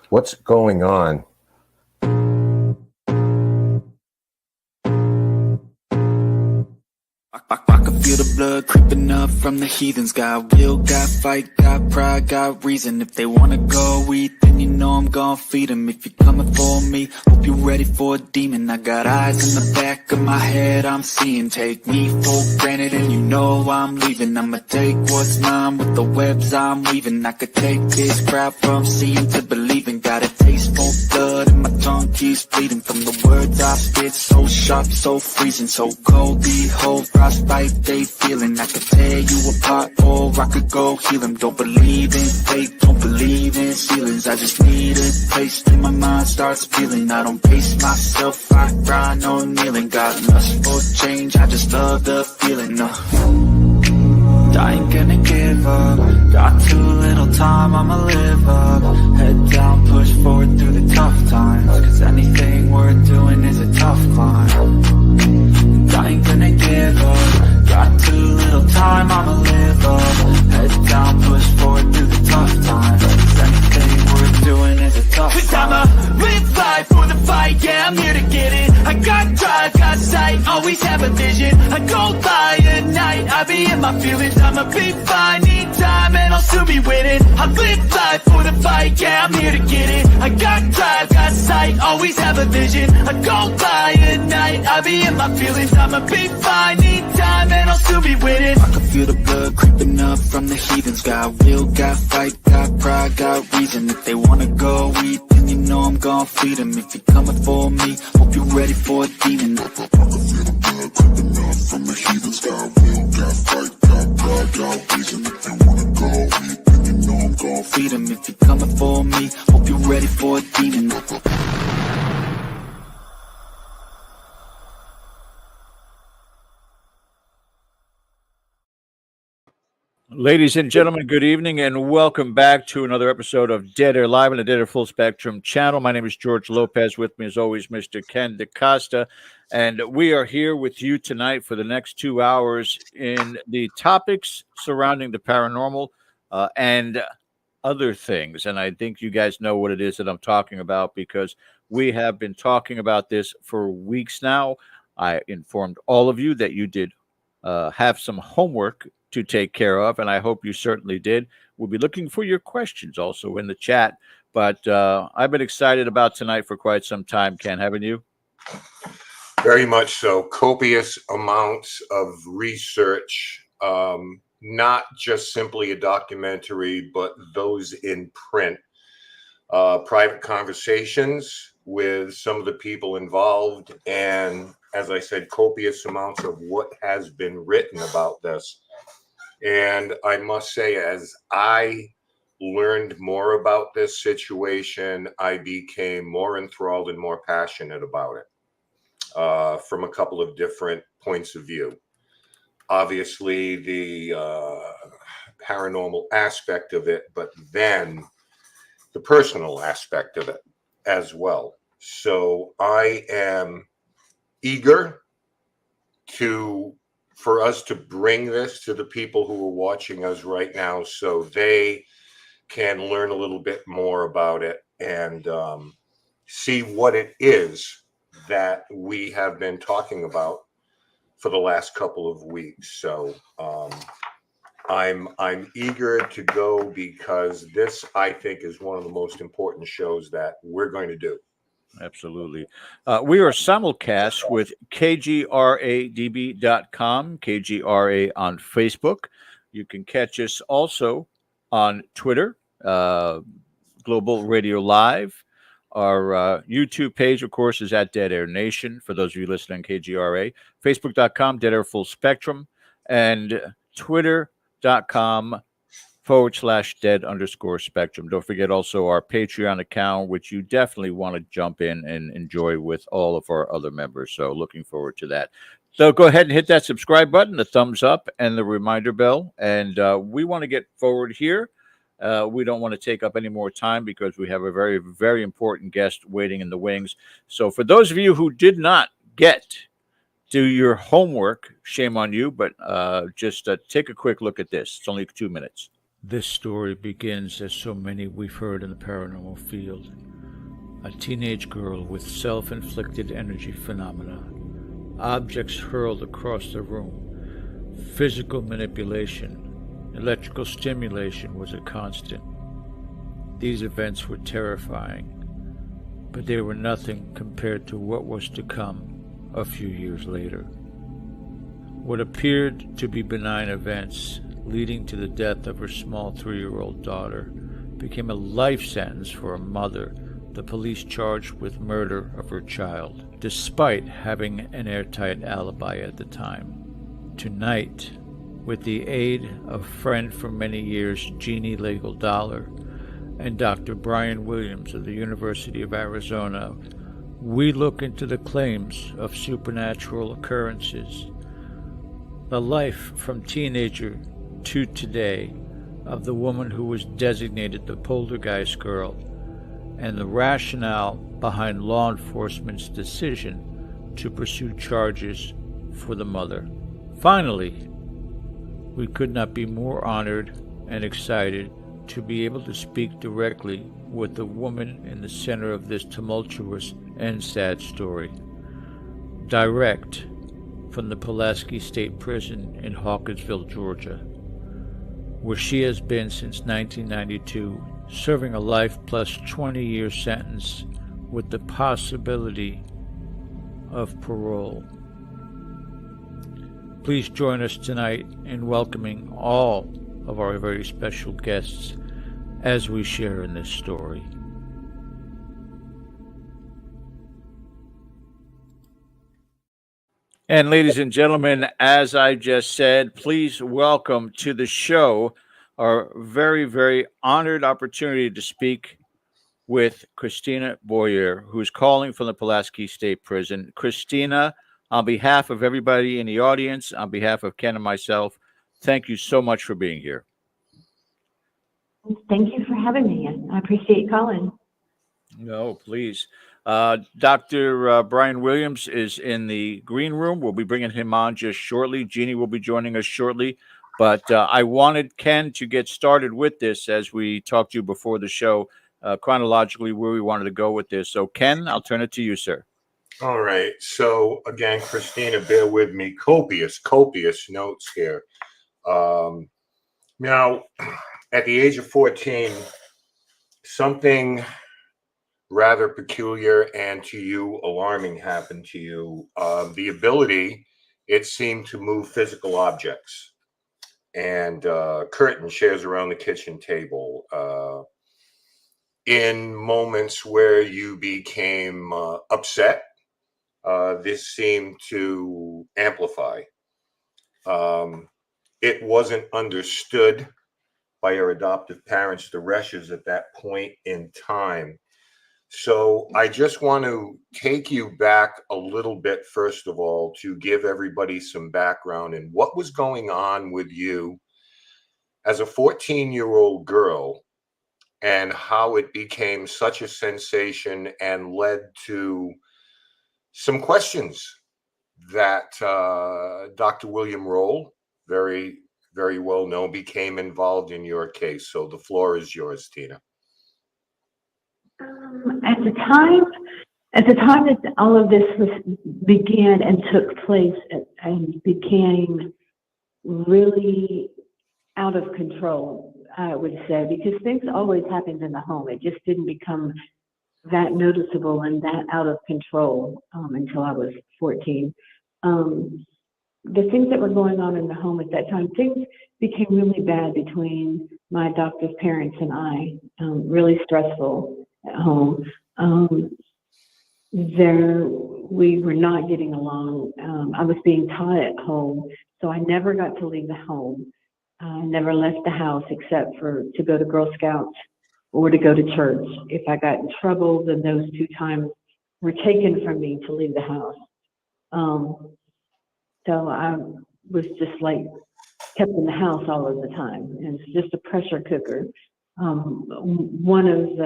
What's going on? I can feel the blood creeping up from the heathens. Got will, got fight, got pride, got reason. If they wanna go eat, then you know I'm gon' feed them. If you're coming for me, hope you're ready for a demon. I got eyes in the back of my head, I'm seeing. Take me for granted and you know I'm leaving. I'ma take what's mine with the webs I'm weaving. I could take this crowd from seeing to believing. Got a taste for blood and my tongue keeps bleeding. From the words I spit, so sharp, so freezing. So cold, behold, frostbite they feeling. I could tear you apart or I could go heal them. Don't believe in fate, don't believe in ceilings. I just need a taste and my mind starts feeling. I don't pace myself, I grind on kneeling. Got lust for change, I just love the feeling. I ain't gonna give up. Got too little time, I'ma live up. Head down, push forward through the tough times. Cause anything worth doing is a tough climb. I ain't gonna give up. Got too little time, I'ma live up. Head down, push forward through the tough times. Cause anything worth doing is a tough climb. Cause I'ma live life for the fight, yeah, I'm here to get it. I got drive, got sight, always have a vision. I go by at night, I be in my feelings. I'ma be fine, need time, and I'll soon be winning. I live life for the fight, yeah, I'm here to get it. I got drive, got sight, always have a vision. I go by at night, I be in my feelings. I'ma be fine, need time, and I'll soon be winning. I can feel the blood creeping up from the heathens. Got will, got fight, got pride, got reason. If they wanna go eat, then you know I'm gon' feed them. If you're coming for me, hope you're ready for a demon. I can feel the blood creeping up from the heathens. Got will, got fight, got pride, got reason. If they wanna go eat, then you know I'm gon' feed them. If you're coming for me, hope you're ready for a demon. Ladies and gentlemen, good evening and welcome back to another episode of Dead Air Live on the Dead Air Full Spectrum channel. My name is George Lopez. With me, as always, Mr. Ken DaCosta. And we are here with you tonight for the next 2 hours in the topics surrounding the paranormal and other things. And I think you guys know what it is that I'm talking about because we have been talking about this for weeks now. I informed all of you that you did have some homework to take care of, and I hope you certainly did. We'll be looking for your questions also in the chat, but I've been excited about tonight for quite some time. Ken, haven't you? Very much so. Copious amounts of research, not just simply a documentary, but those in print. Private conversations with some of the people involved, and as I said, copious amounts of what has been written about this. And I must say, as I learned more about this situation, I became more enthralled and more passionate about it from a couple of different points of view. Obviously, the paranormal aspect of it, but then the personal aspect of it as well. So I am eager for us to bring this to the people who are watching us right now so they can learn a little bit more about it and see what it is that we have been talking about for the last couple of weeks. So I'm eager to go because this, I think, is one of the most important shows that we're going to do. Absolutely. We are simulcast with KGRADB.com, KGRA on Facebook. You can catch us also on Twitter, Global Radio Live. Our YouTube page, of course, is at Dead Air Nation, for those of you listening on KGRA. Facebook.com, Dead Air Full Spectrum, and Twitter.com/dead_spectrum. Don't forget also our Patreon account, which you definitely want to jump in and enjoy with all of our other members. So looking forward to that. So go ahead and hit that subscribe button, the thumbs up, and the reminder bell. And we want to get forward here. We don't want to take up any more time because we have a very, very important guest waiting in the wings. So for those of you who did not get do your homework, shame on you, but just take a quick look at this. It's only 2 minutes. This story begins as so many we've heard in the paranormal field. A teenage girl with self-inflicted energy phenomena, objects hurled across the room, physical manipulation, electrical stimulation was a constant. These events were terrifying, but they were nothing compared to what was to come a few years later. What appeared to be benign events leading to the death of her small 3-year-old daughter became a life sentence for a mother the police charged with murder of her child, despite having an airtight alibi at the time. Tonight, with the aid of friend for many years Jeannie Dollar and Dr. Bryan Williams of the University of Arizona, we look into the claims of supernatural occurrences, the life from teenager to today of the woman who was designated the Poltergeist Girl, and the rationale behind law enforcement's decision to pursue charges for the mother. Finally, we could not be more honored and excited to be able to speak directly with the woman in the center of this tumultuous and sad story. Direct from the Pulhaski State Prison in Hawkinsville, Georgia, where she has been since 1992, serving a life plus 20-year sentence with the possibility of parole. Please join us tonight in welcoming all of our very special guests as we share in this story. And ladies and gentlemen, as I just said, please welcome to the show our very, very honored opportunity to speak with Christina Boyer, who's calling from the Pulhaski State Prison. Christina, on behalf of everybody in the audience, on behalf of Ken and myself, thank you so much for being here. Thank you for having me. I appreciate you calling. No, please. Dr. Bryan Williams is in the green room. We'll be bringing him on just shortly. Jeannie will be joining us shortly. But I wanted Ken to get started with this as we talked to you before the show, chronologically where we wanted to go with this. So, Ken, I'll turn it to you, sir. All right. So, again, Christina, bear with me. Copious notes here. Now, at the age of 14, something rather peculiar and to you alarming happened to you. The ability, it seemed, to move physical objects. And curtain shares around the kitchen table. In moments where you became upset, this seemed to amplify. It wasn't understood by your adoptive parents, the Resch's, at that point in time. So I just want to take you back a little bit, first of all, to give everybody some background in what was going on with you as a 14-year-old girl and how it became such a sensation and led to some questions that Dr. William Roll, very, very well known, became involved in your case. So the floor is yours, Tina. At the time that all of this began and took place and became really out of control, I would say, because things always happened in the home. It just didn't become that noticeable and that out of control until I was 14. The things that were going on in the home at that time, things became really bad between my adoptive parents and I, really stressful at home. We were not getting along. I was being taught at home, so I never got to leave the home. I never left the house except to go to Girl Scouts or to go to church. If I got in trouble, then those 2 times were taken from me to leave the house. So I was just like kept in the house all of the time, and it's just a pressure cooker. One of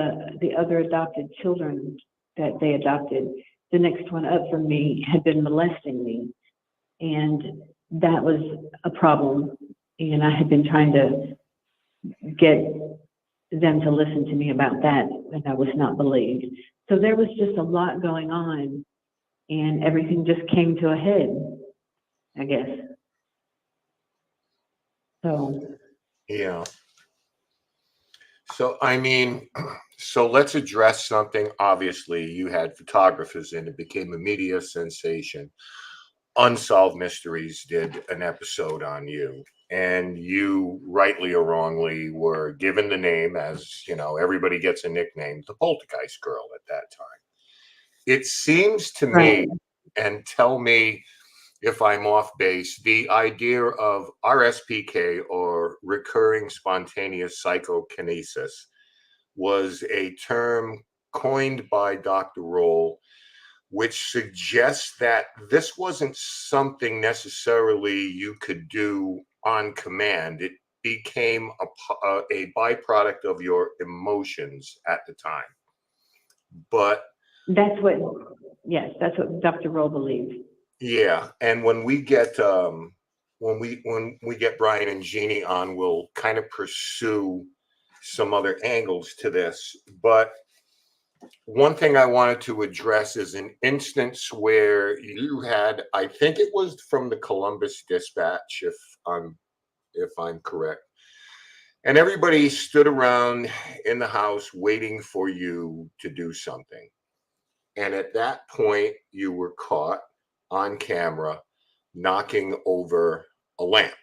the other adopted children that they adopted, the next one up from me, had been molesting me, and that was a problem. And I had been trying to get them to listen to me about that, and I was not believed. So there was just a lot going on, and everything just came to a head, I guess. So. Yeah. So, I mean, so let's address something. Obviously, you had photographers in, it became a media sensation. Unsolved Mysteries did an episode on you, and you, rightly or wrongly, were given the name, as you know, everybody gets a nickname, the Poltergeist Girl at that time. It seems to Right. me, and tell me if I'm off base, the idea of RSPK, or recurring spontaneous psychokinesis, was a term coined by Dr. Roll, which suggests that this wasn't something necessarily you could do on command. It became a byproduct of your emotions at the time. But That's what, yes, that's what Dr. Roll believes. yeah, and when we get Bryan and Jeannie on, we'll kind of pursue some other angles to this. But one thing I wanted to address is an instance where you had, I think it was from the Columbus Dispatch, if I'm correct, and everybody stood around in the house waiting for you to do something. And at that point, you were caught on camera knocking over a lamp.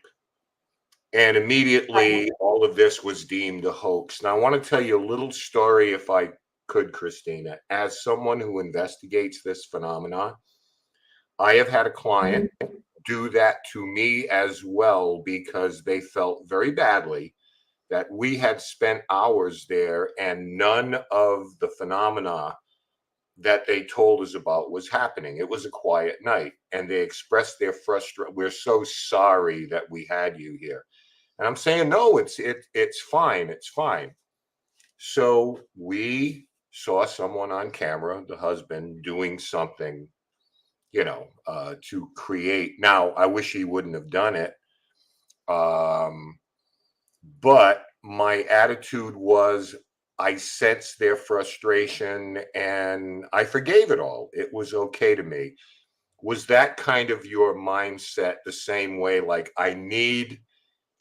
And immediately, all of this was deemed a hoax. Now, I want to tell you a little story, if I could, Christina. As someone who investigates this phenomenon, I have had a client do that to me as well, because they felt very badly that we had spent hours there and none of the phenomena that they told us about was happening. It was a quiet night, and they expressed their frustration. We're so sorry that we had you here. And I'm saying, no, it's fine. It's fine. So we saw someone on camera, the husband, doing something, to create. Now, I wish he wouldn't have done it. But my attitude was, I sensed their frustration and I forgave it all. It was okay to me. Was that kind of your mindset the same way? Like, I need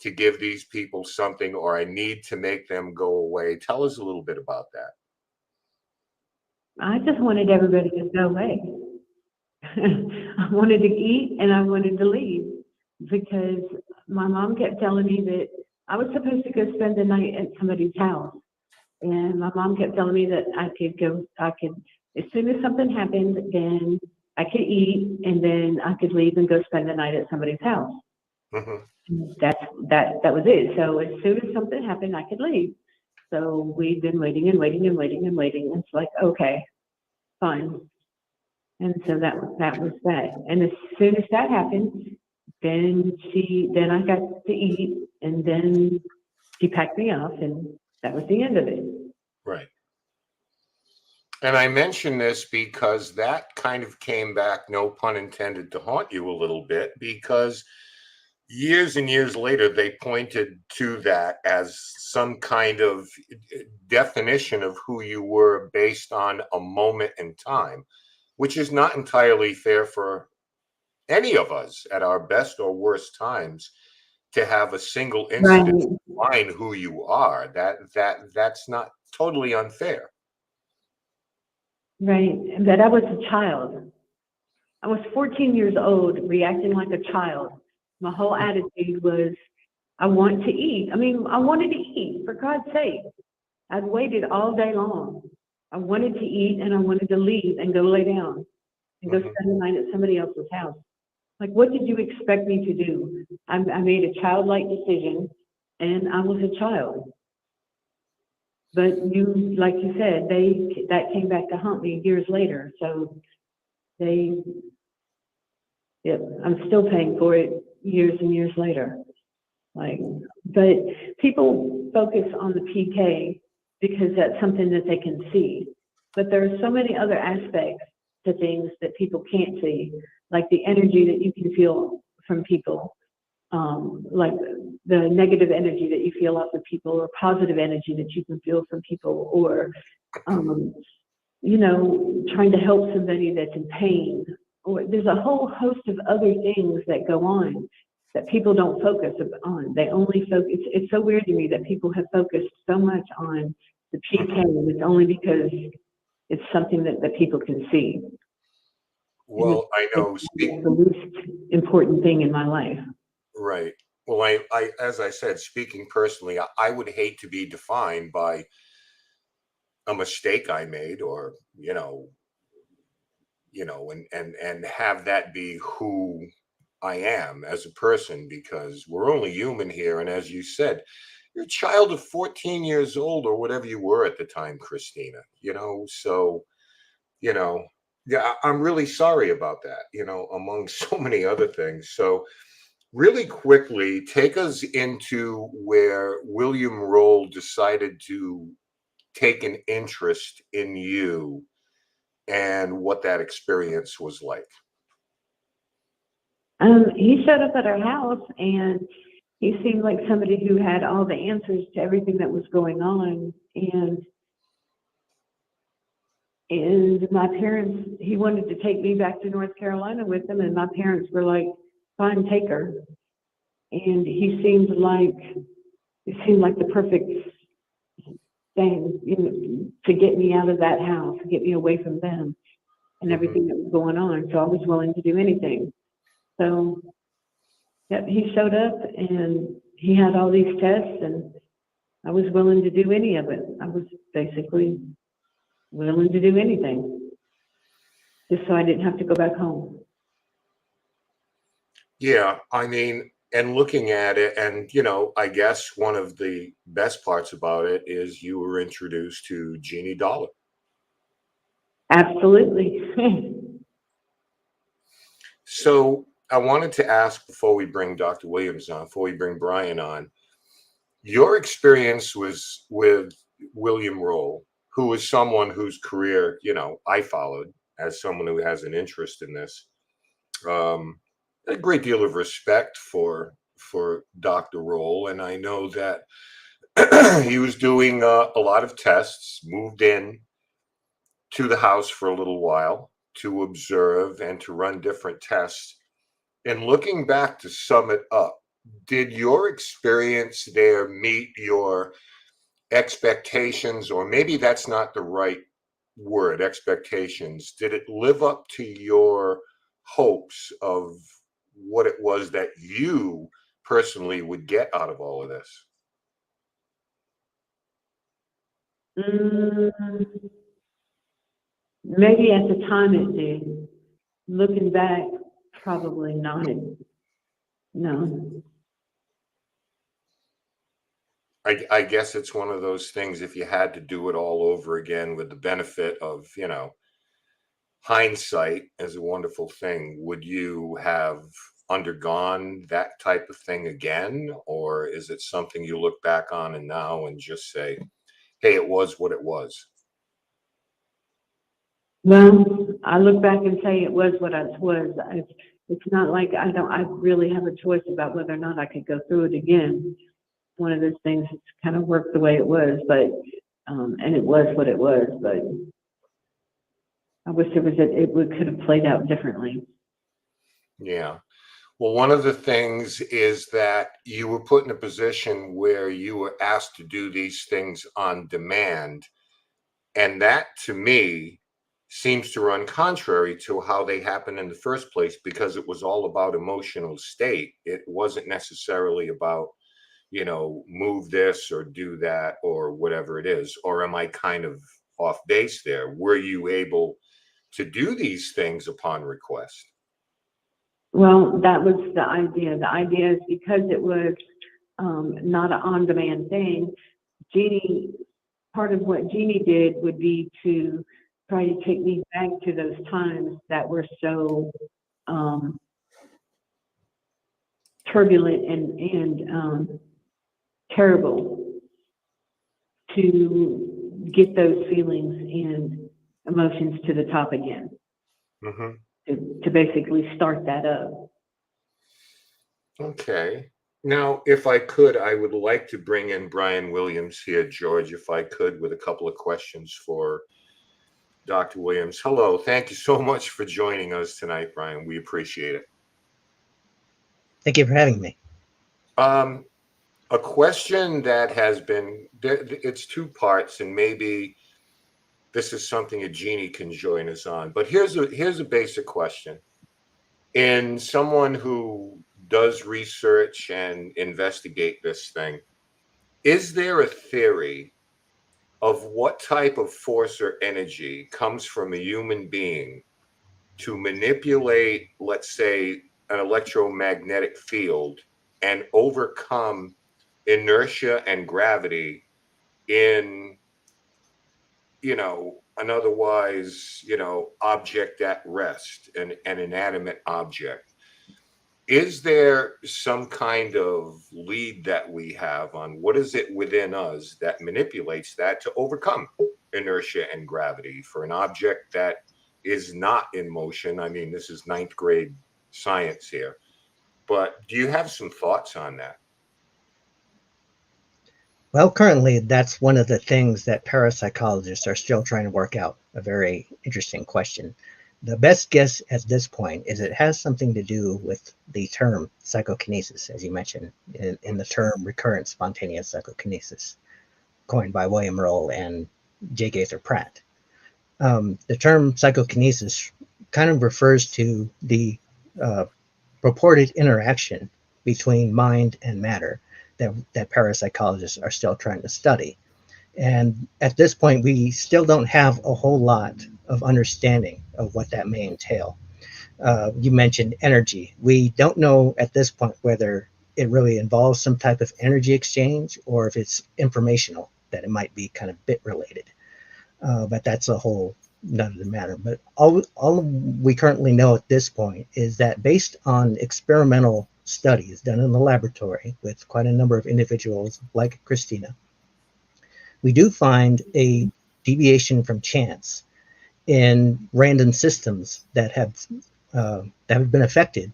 to give these people something, or I need to make them go away? Tell us a little bit about that. I just wanted everybody to go away. I wanted to eat and I wanted to leave, because my mom kept telling me that I was supposed to go spend the night at somebody's house. And my mom kept telling me that I could, as soon as something happened, then I could eat and then I could leave and go spend the night at somebody's house. Mm-hmm. That was it. So as soon as something happened, I could leave. So we'd been waiting and waiting and waiting and waiting. It's like, okay, fine. And so that was that. And as soon as that happened, then I got to eat, and then she packed me off, and that was the end of it. Right. And I mention this because that kind of came back, no pun intended, to haunt you a little bit, because years and years later, they pointed to that as some kind of definition of who you were based on a moment in time, which is not entirely fair for any of us at our best or worst times, to have a single incident define who you are. That's not totally unfair. Right. But I was a child. I was 14 years old, reacting like a child. My whole attitude was, I want to eat. I mean, I wanted to eat, for God's sake. I'd waited all day long. I wanted to eat, and I wanted to leave and go lay down and go spend the night at somebody else's house. Like, what did you expect me to do? I made a childlike decision, and I was a child. But like you said, that came back to haunt me years later. So I'm still paying for it years and years later. But people focus on the PK because that's something that they can see. But there are so many other aspects to things that people can't see, like the energy that you can feel from people, like the negative energy that you feel off of people, or positive energy that you can feel from people, or you know, trying to help somebody that's in pain. Or there's a whole host of other things that go on that people don't focus on. They only focus. It's so weird to me that people have focused so much on the PK, and it's only because it's something that people can see. Well, I know. It's the least important thing in my life. Right. Well, I, as I said, speaking personally, I would hate to be defined by a mistake I made, or and have that be who I am as a person, because we're only human here. And as you said, you're a child of 14 years old, or whatever you were at the time, Christina. So yeah, I'm really sorry about that. Among so many other things. So, really quickly, take us into where William Roll decided to take an interest in you and what that experience was like. He showed up at our house, and he seemed like somebody who had all the answers to everything that was going on. And my parents, he wanted to take me back to North Carolina with him, and my parents were like, "Fine, take her." And he seemed like the perfect thing, to get me out of that house, get me away from them and everything that was going on. So I was willing to do anything. So, yep, he showed up, and he had all these tests, and I was willing to do any of it. I was basically willing to do anything, just so I didn't have to go back home. Yeah, I mean, and looking at it, and I guess one of the best parts about it is you were introduced to Jeannie Dollar. Absolutely. So I wanted to ask, before we bring Dr. Williams on, before we bring Bryan on, your experience was with William Roll, who is someone whose career, I followed as someone who has an interest in this. A great deal of respect for Dr. Roll, and I know that he was doing a lot of tests, moved in to the house for a little while to observe and to run different tests. And looking back to sum it up, did your experience there meet your expectations? Or maybe that's not the right word, expectations. Did it live up to your hopes of what it was that you personally would get out of all of this? Maybe at the time it did. Looking back, probably not. No. I guess it's one of those things, if you had to do it all over again with the benefit of, hindsight is a wonderful thing, would you have undergone that type of thing again? Or is it something you look back on and now and just say, hey, it was what it was? Well, I look back and say it was what it was. It's not like I really have a choice about whether or not I could go through it again. One of those things that's kind of worked the way it was, but and it was what it was, but I wish it could have played out differently. Yeah. Well, one of the things is that you were put in a position where you were asked to do these things on demand. And that, to me, seems to run contrary to how they happened in the first place, because it was all about emotional state. It wasn't necessarily about, move this or do that or whatever it is. Or am I kind of off base there? Were you able to do these things upon request? Well, that was the idea. The idea is because it was not an on-demand thing, part of what Jeannie did would be to try to take me back to those times that were so turbulent and terrible, to get those feelings and emotions to the top again. To basically start that up. Okay. Now, if I could, I would like to bring in Bryan Williams here, George, if I could, with a couple of questions for Dr. Williams. Hello. Thank you so much for joining us tonight, Bryan. We appreciate it. Thank you for having me. A question that has been, it's two parts, and maybe this is something that Jeannie can join us on. But here's a basic question. In someone who does research and investigate this thing, is there a theory of what type of force or energy comes from a human being to manipulate, let's say, an electromagnetic field and overcome inertia and gravity in, an otherwise, object at rest, an inanimate object? Is there some kind of lead that we have on what is it within us that manipulates that to overcome inertia and gravity for an object that is not in motion? I mean, this is ninth grade science here, but do you have some thoughts on that? Well, currently, that's one of the things that parapsychologists are still trying to work out. A very interesting question. The best guess at this point is it has something to do with the term psychokinesis, as you mentioned, in the term recurrent spontaneous psychokinesis, coined by William Roll and J. Gaither Pratt. The term psychokinesis kind of refers to the purported interaction between mind and matter that parapsychologists are still trying to study. And at this point, we still don't have a whole lot of understanding of what that may entail. You mentioned energy. We don't know at this point whether it really involves some type of energy exchange or if it's informational, that it might be kind of bit related. But that's a whole nother matter. But all we currently know at this point is that based on experimental studies done in the laboratory with quite a number of individuals like Christina, we do find a deviation from chance in random systems that have been affected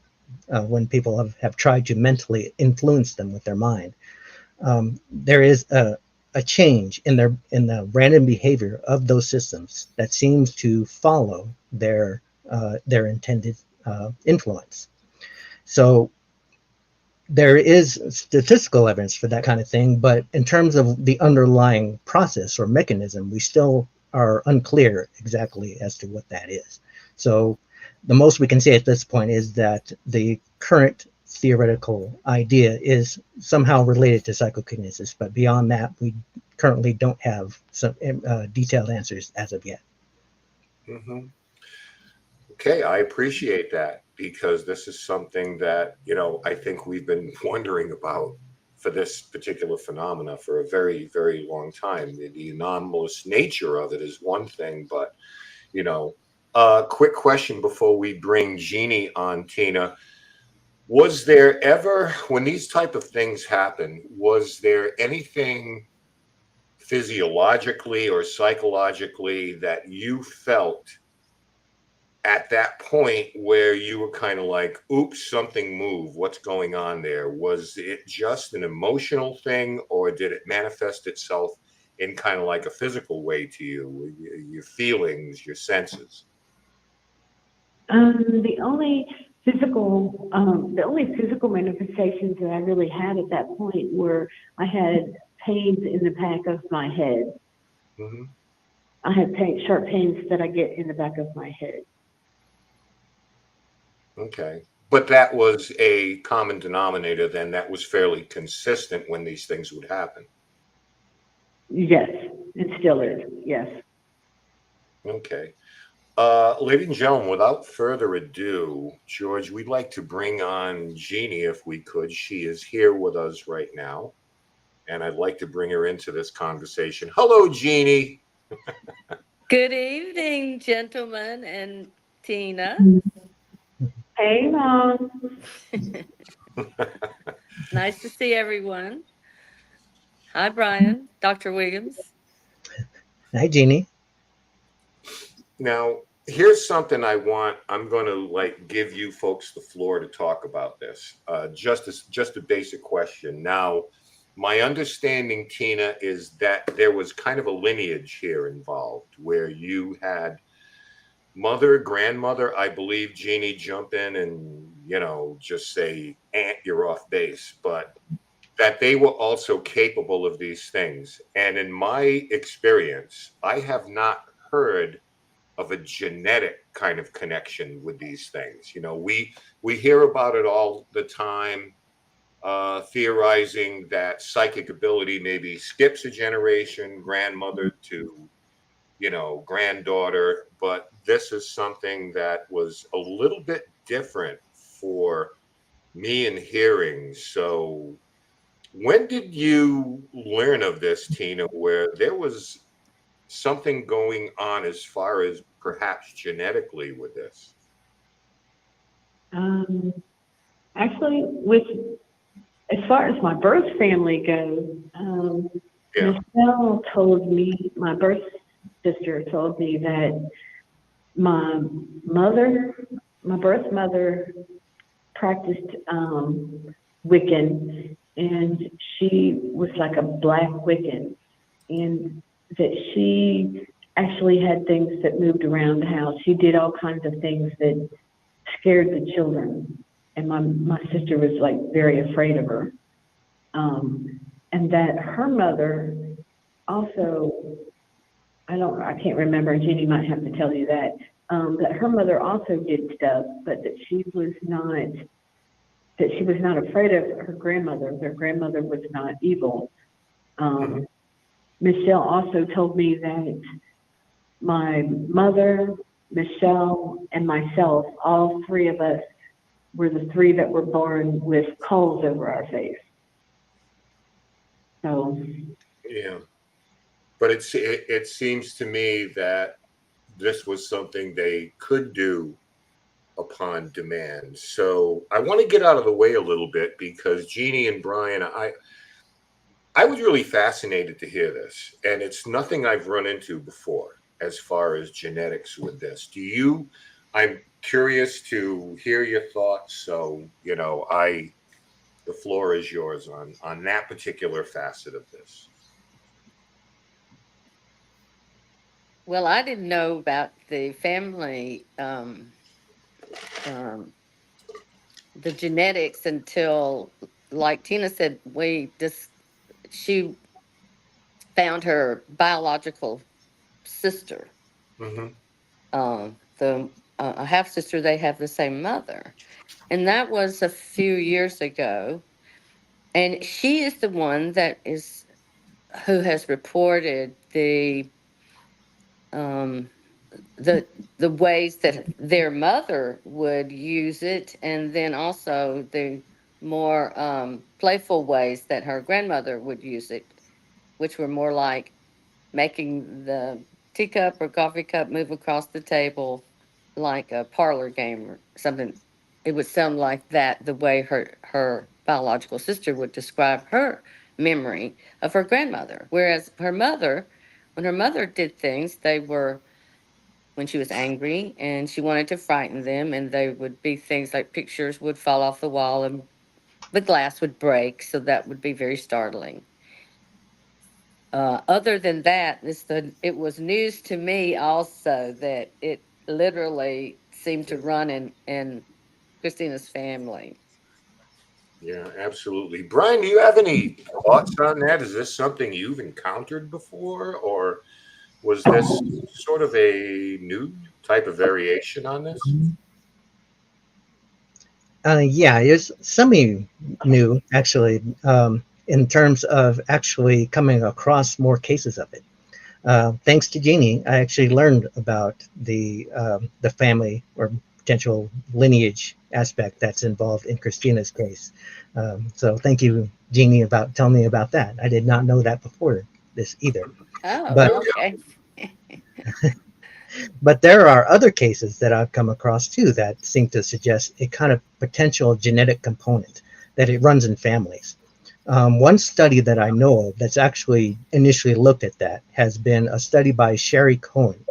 when people have tried to mentally influence them with their mind. There is a change in the random behavior of those systems that seems to follow their intended influence. So there is statistical evidence for that kind of thing, but in terms of the underlying process or mechanism, we still are unclear exactly as to what that is. So the most we can say at this point is that the current theoretical idea is somehow related to psychokinesis, but beyond that, we currently don't have some detailed answers as of yet. Mm-hmm. Okay, I appreciate that, because this is something that, I think we've been wondering about for this particular phenomena for a very, very long time. The anomalous nature of it is one thing, but, quick question before we bring Jeannie on, Tina. Was there ever, when these type of things happen, was there anything physiologically or psychologically that you felt at that point where you were kind of like, oops, something moved, what's going on there? Was it just an emotional thing, or did it manifest itself in kind of like a physical way to you, your feelings, your senses? The only physical manifestations that I really had at that point were I had pains in the back of my head. Mm-hmm. I had sharp pains that I get in the back of my head. Okay. But that was a common denominator then, that was fairly consistent when these things would happen. Yes, it still is. Yes. Okay. Ladies and gentlemen, without further ado, George, we'd like to bring on Jeannie if we could. She is here with us right now, and I'd like to bring her into this conversation. Hello, Jeannie. Good evening, gentlemen and Tina. Hey, Mom. Nice to see everyone. Hi, Bryan, Dr. Williams. Hi, Jeannie. Now, here's something I'm going to like give you folks the floor to talk about this. Just a basic question. Now, my understanding, Tina, is that there was kind of a lineage here involved where you had mother, grandmother, I believe, Jeannie, jump in and, just say, Aunt, you're off base, but that they were also capable of these things. And in my experience, I have not heard of a genetic kind of connection with these things. We hear about it all the time, theorizing that psychic ability maybe skips a generation, grandmother to granddaughter, but this is something that was a little bit different for me in hearing. So when did you learn of this, Tina, where there was something going on as far as perhaps genetically with this? Actually, as far as my birth family goes, Yeah. Michelle told me, my birth sister told me that my birth mother practiced Wiccan, and she was like a black Wiccan, and that she actually had things that moved around the house. She did all kinds of things that scared the children, and my sister was like very afraid of her. And that her mother also, I can't remember, Jeannie might have to tell you that, that her mother also did stuff, but that she was not afraid of her grandmother. Their grandmother was not evil. Michelle also told me that my mother, Michelle, and myself, all three of us were the three that were born with coals over our face. So Yeah. But it seems to me that this was something they could do upon demand. So I want to get out of the way a little bit because Jeannie and Bryan, I was really fascinated to hear this, and it's nothing I've run into before as far as genetics with this. I'm curious to hear your thoughts. So, the floor is yours on that particular facet of this. Well, I didn't know about the family, the genetics until, like Tina said, she found her biological sister. Mm-hmm. The a half sister, they have the same mother, and that was a few years ago. And she is the one who has reported um, the ways that their mother would use it, and then also the more playful ways that her grandmother would use it, which were more like making the teacup or coffee cup move across the table like a parlor game or something. It would sound like that, the way her biological sister would describe her memory of her grandmother. Whereas when her mother did things, they were when she was angry and she wanted to frighten them, and they would be things like pictures would fall off the wall and the glass would break, so that would be very startling. Other than that, it was news to me also that it literally seemed to run in Christina's family. Yeah, absolutely. Bryan, do you have any thoughts on that? Is this something you've encountered before, or was this sort of a new type of variation on this? Yeah, it's something new, actually, in terms of actually coming across more cases of it. Thanks to Jeannie, I actually learned about the family or potential lineage aspect that's involved in Christina's case. So thank you, Jeannie, about telling me about that. I did not know that before this either. Oh, But okay. But there are other cases that I've come across too that seem to suggest a kind of potential genetic component, that it runs in families. One study that I know of that's actually initially looked at that has been a study by Sherry Cohen,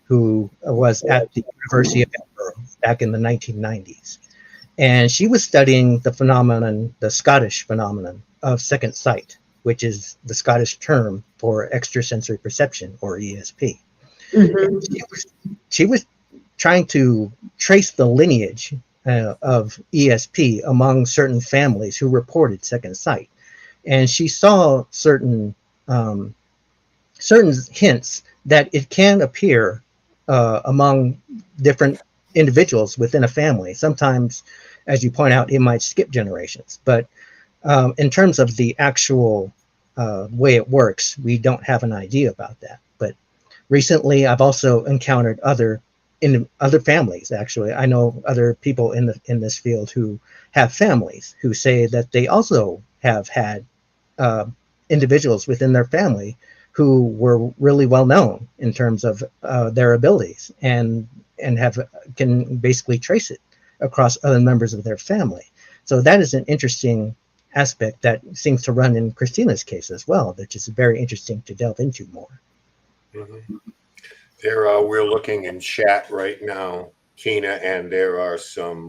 who was at the University of Edinburgh back in the 1990s. And she was studying the phenomenon, the Scottish phenomenon of second sight, which is the Scottish term for extrasensory perception, or ESP. Mhm. She was trying to trace the lineage of ESP among certain families who reported second sight. And she saw certain hints that it can appear among different individuals within a family. Sometimes, as you point out, it might skip generations. But in terms of the actual way it works, we don't have an idea about that. But recently, I've also encountered other families. Actually, I know other people in this field who have families who say that they also have had individuals within their family who were really well known in terms of their abilities, and can basically trace it across other members of their family. So that is an interesting aspect that seems to run in Christina's case as well, which is very interesting to delve into more. Mm-hmm. We're looking in chat right now, Tina, and there are some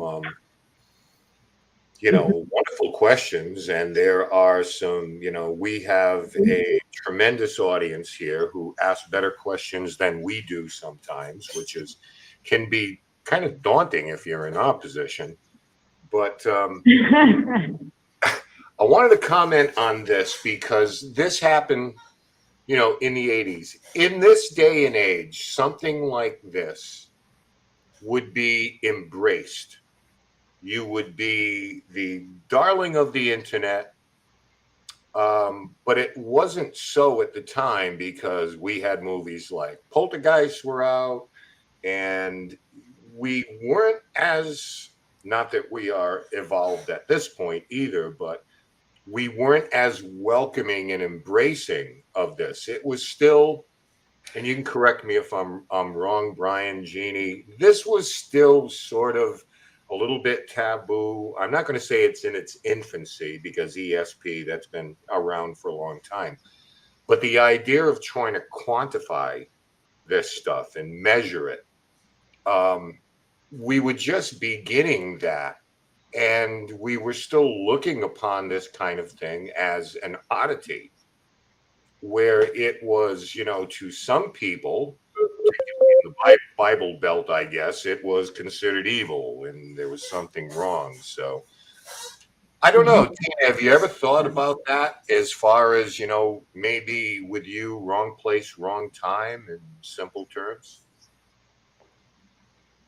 wonderful questions. And there are some, we have a tremendous audience here who ask better questions than we do sometimes, which can be kind of daunting if you're in our position. But I wanted to comment on this because this happened, in the 80s. In this day and age, something like this would be embraced. You would be the darling of the internet. But it wasn't so at the time because we had movies like Poltergeist were out, and we weren't as, not that we are evolved at this point either, but we weren't as welcoming and embracing of this. It was still, and you can correct me if I'm wrong, Bryan, Jeannie, this was still sort of a little bit taboo. I'm not going to say it's in its infancy because ESP, that's been around for a long time. But the idea of trying to quantify this stuff and measure it, we were just beginning that. And we were still looking upon this kind of thing as an oddity, where it was, to some people, in the Bible Belt, I guess, it was considered evil and there was something wrong. So I don't know. Tina, have you ever thought about that as far as, maybe with you, wrong place, wrong time in simple terms?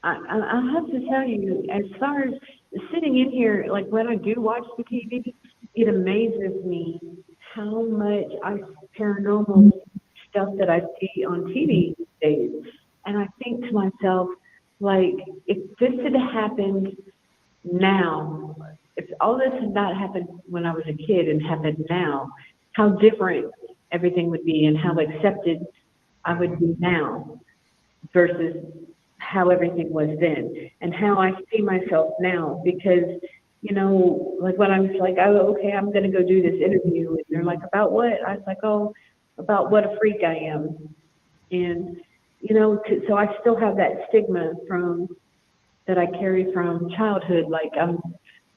I'll have to tell you, as far as sitting in here, like when I do watch the TV, it amazes me how much paranormal stuff that I see on TV these days. And I think to myself, like, if this had happened now, if all this had not happened when I was a kid and happened now, how different everything would be and how accepted I would be now versus how everything was then and how I see myself now. Because, like when I was like, oh, okay, I'm going to go do this interview. And they're like, about what? I was like, oh, about what a freak I am. And, so I still have that stigma that I carry from childhood. Like I'm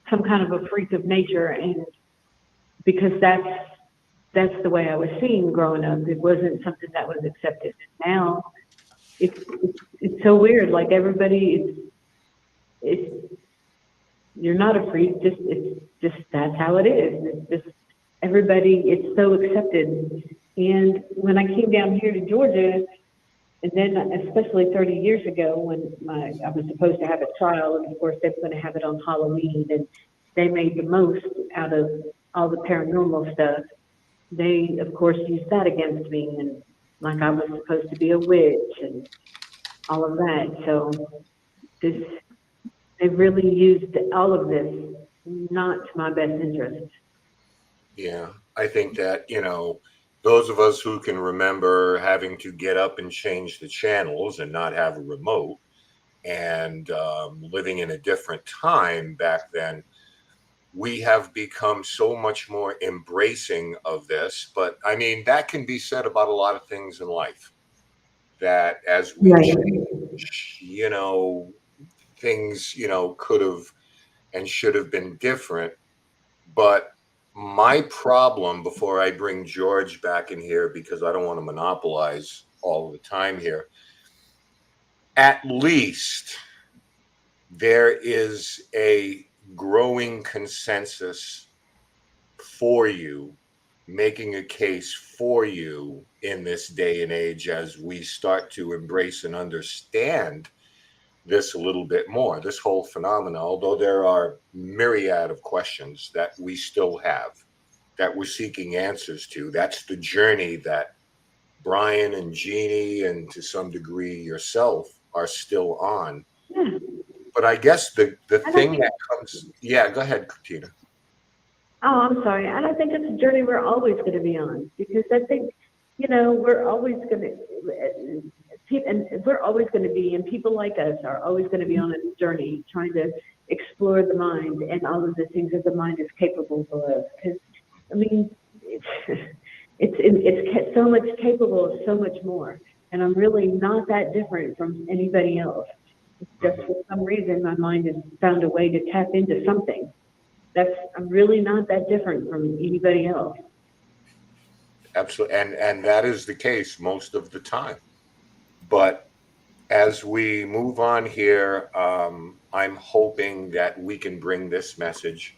some kind of a freak of nature. And because that's the way I was seen growing up. It wasn't something that was accepted. And now it's so weird. Like everybody, you're not a freak. It's just that's how it is. It's just everybody. It's so accepted. And when I came down here to Georgia, and then especially 30 years ago when I was supposed to have a trial, and of course they were going to have it on Halloween, and they made the most out of all the paranormal stuff. They of course used that against me, and like I was supposed to be a witch and all of that. So they really used all of this not to my best interest. Yeah, I think that, those of us who can remember having to get up and change the channels and not have a remote, and living in a different time back then, we have become so much more embracing of this. But I mean, that can be said about a lot of things in life. that as we Right. change, things, could have and should have been different. But my problem, before I bring George back in here, because I don't want to monopolize all the time here, at least there is a growing consensus for you, making a case for you in this day and age as we start to embrace and understand this a little bit more, this whole phenomena, although there are myriad of questions that we still have, that we're seeking answers to. That's the journey that Bryan and Jeannie, and to some degree yourself, are still on. Yeah. But I guess the I thing think, that comes, yeah, go ahead, Christina. oh, I'm sorry. And I think it's a journey we're always going to be on, because I think, we're always going to, and we're always going to be, and people like us are always going to be on a journey trying to explore the mind and all of the things that the mind is capable of. Because, I mean, it's so much capable of so much more. And I'm really not that different from anybody else. It's just for some reason my mind has found a way to tap into something. I'm really not that different from anybody else. Absolutely, and that is the case most of the time. But as we move on here, I'm hoping that we can bring this message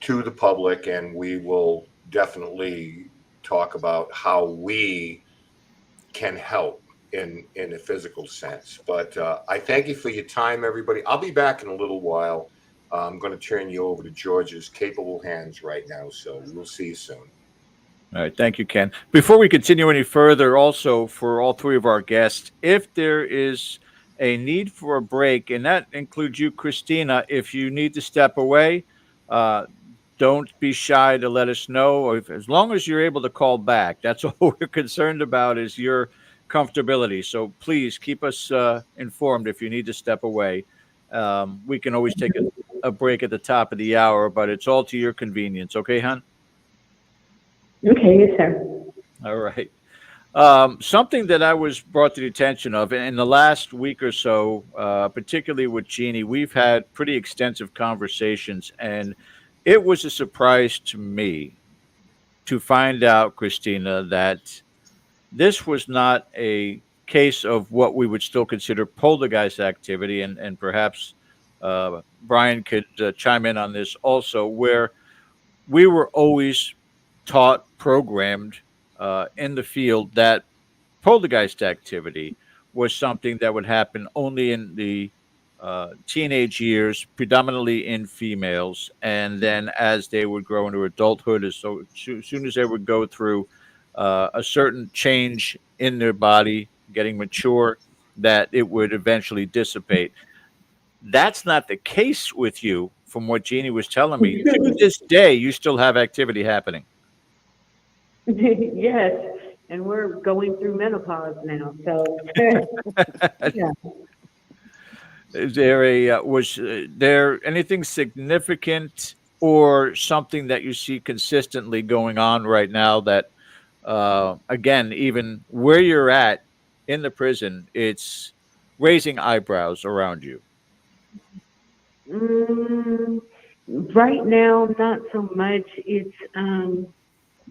to the public, and we will definitely talk about how we can help in a physical sense. But I thank you for your time, everybody. I'll be back in a little while. I'm going to turn you over to George's capable hands right now, so we'll see you soon. All right, thank you, Ken. Before we continue any further, also for all three of our guests, if there is a need for a break, and that includes you, Christina, if you need to step away, don't be shy to let us know. Or as long as you're able to call back, that's all we're concerned about, is your comfortability. So please keep us informed if you need to step away. We can always take a break at the top of the hour, but it's all to your convenience. Okay, hon? Okay, yes, sir. All right. Something that I was brought to the attention of in the last week or so, particularly with Jeannie, we've had pretty extensive conversations, and it was a surprise to me to find out, Christina, that this was not a case of what we would still consider poltergeist activity, and perhaps Bryan could chime in on this also, where we were always taught, programmed in the field that poltergeist activity was something that would happen only in the teenage years, predominantly in females, and then as they would grow into adulthood, as soon as they would go through a certain change in their body, getting mature, that it would eventually dissipate. That's not the case with you, from what Jeannie was telling me. To this day, you still have activity happening. Yes, and we're going through menopause now, so yeah. Is there was there anything significant or something that you see consistently going on right now that, again, even where you're at in the prison, it's raising eyebrows around you? Mm, right now, not so much. It's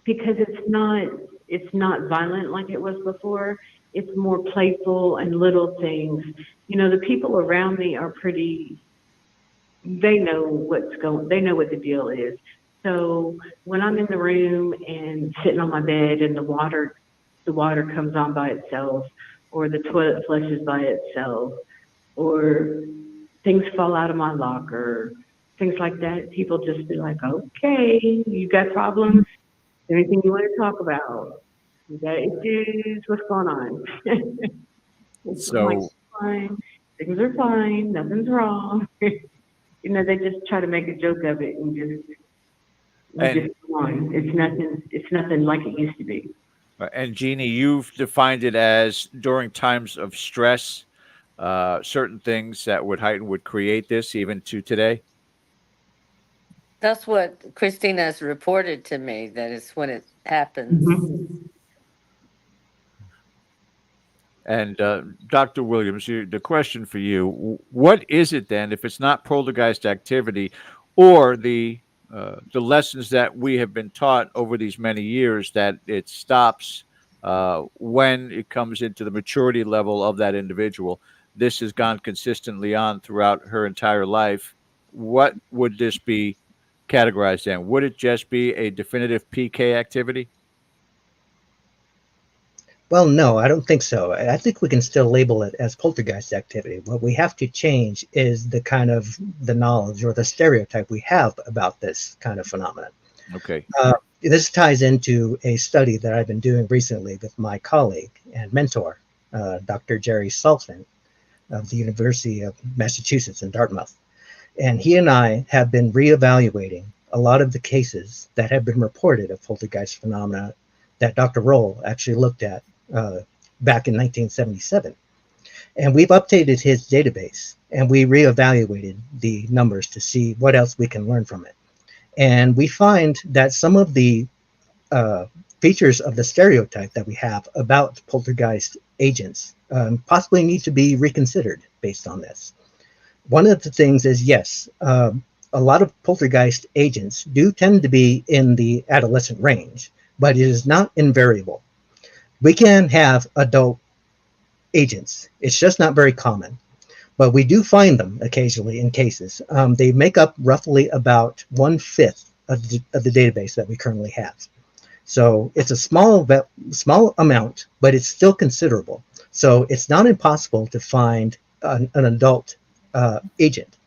because it's not violent like it was before. It's more playful and little things. The people around me are pretty. They know they know what the deal is. So when I'm in the room and sitting on my bed and the water comes on by itself, or the toilet flushes by itself, or things fall out of my locker, things like that, people just be like, okay, you got problems? Anything you want to talk about? You got issues? What's going on? I'm like, So, fine. Things are fine. Nothing's wrong. They just try to make a joke of it and just go on. It's nothing like it used to be. and Jeannie, you've defined it as during times of stress, certain things that would create this, even to today. That's what Christina has reported to me, that it's when it happens. Mm-hmm. And Dr. Williams, the question for you: what is it then, if it's not poltergeist activity, or the lessons that we have been taught over these many years, that it stops when it comes into the maturity level of that individual? This has gone consistently on throughout her entire life. What would this be categorized in? Would it just be a definitive PK activity? Well, no, I don't think so. I think we can still label it as poltergeist activity. What we have to change is the kind of the knowledge or the stereotype we have about this kind of phenomenon. Okay. This ties into a study that I've been doing recently with my colleague and mentor, Dr. Jerry Saltzman of the University of Massachusetts in Dartmouth. And he and I have been reevaluating a lot of the cases that have been reported of poltergeist phenomena that Dr. Roll actually looked at back in 1977. And we've updated his database and we reevaluated the numbers to see what else we can learn from it. And we find that some of the features of the stereotype that we have about poltergeist agents possibly need to be reconsidered based on this. One of the things is, yes, a lot of poltergeist agents do tend to be in the adolescent range, but it is not invariable. We can have adult agents. It's just not very common, but we do find them occasionally in cases. They make up roughly about 1/5 of the database that we currently have. So it's a small amount, but it's still considerable. So it's not impossible to find an adult agent.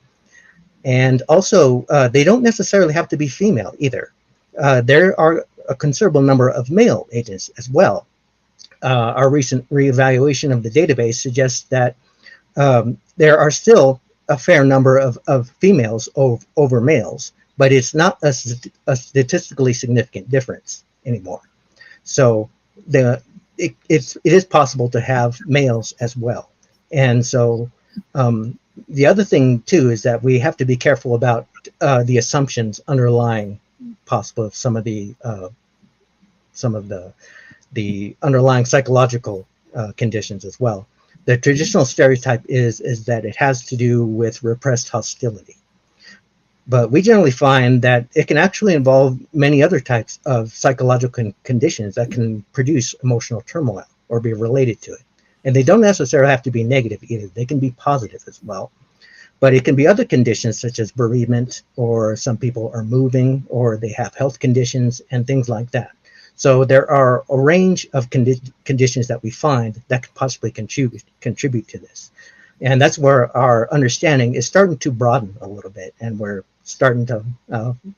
And also, they don't necessarily have to be female either. There are a considerable number of male agents as well. Our recent reevaluation of the database suggests that there are still a fair number of females over males, but it's not a statistically significant difference anymore. So it is possible to have males as well. And so the other thing too is that we have to be careful about the assumptions underlying possible some of the underlying psychological conditions as well. The traditional stereotype is that it has to do with repressed hostility. But we generally find that it can actually involve many other types of psychological conditions that can produce emotional turmoil or be related to it. And they don't necessarily have to be negative either. They can be positive as well. But it can be other conditions such as bereavement, or some people are moving, or they have health conditions and things like that. So there are a range of conditions that we find that could possibly contribute to this. And that's where our understanding is starting to broaden a little bit. And we're starting to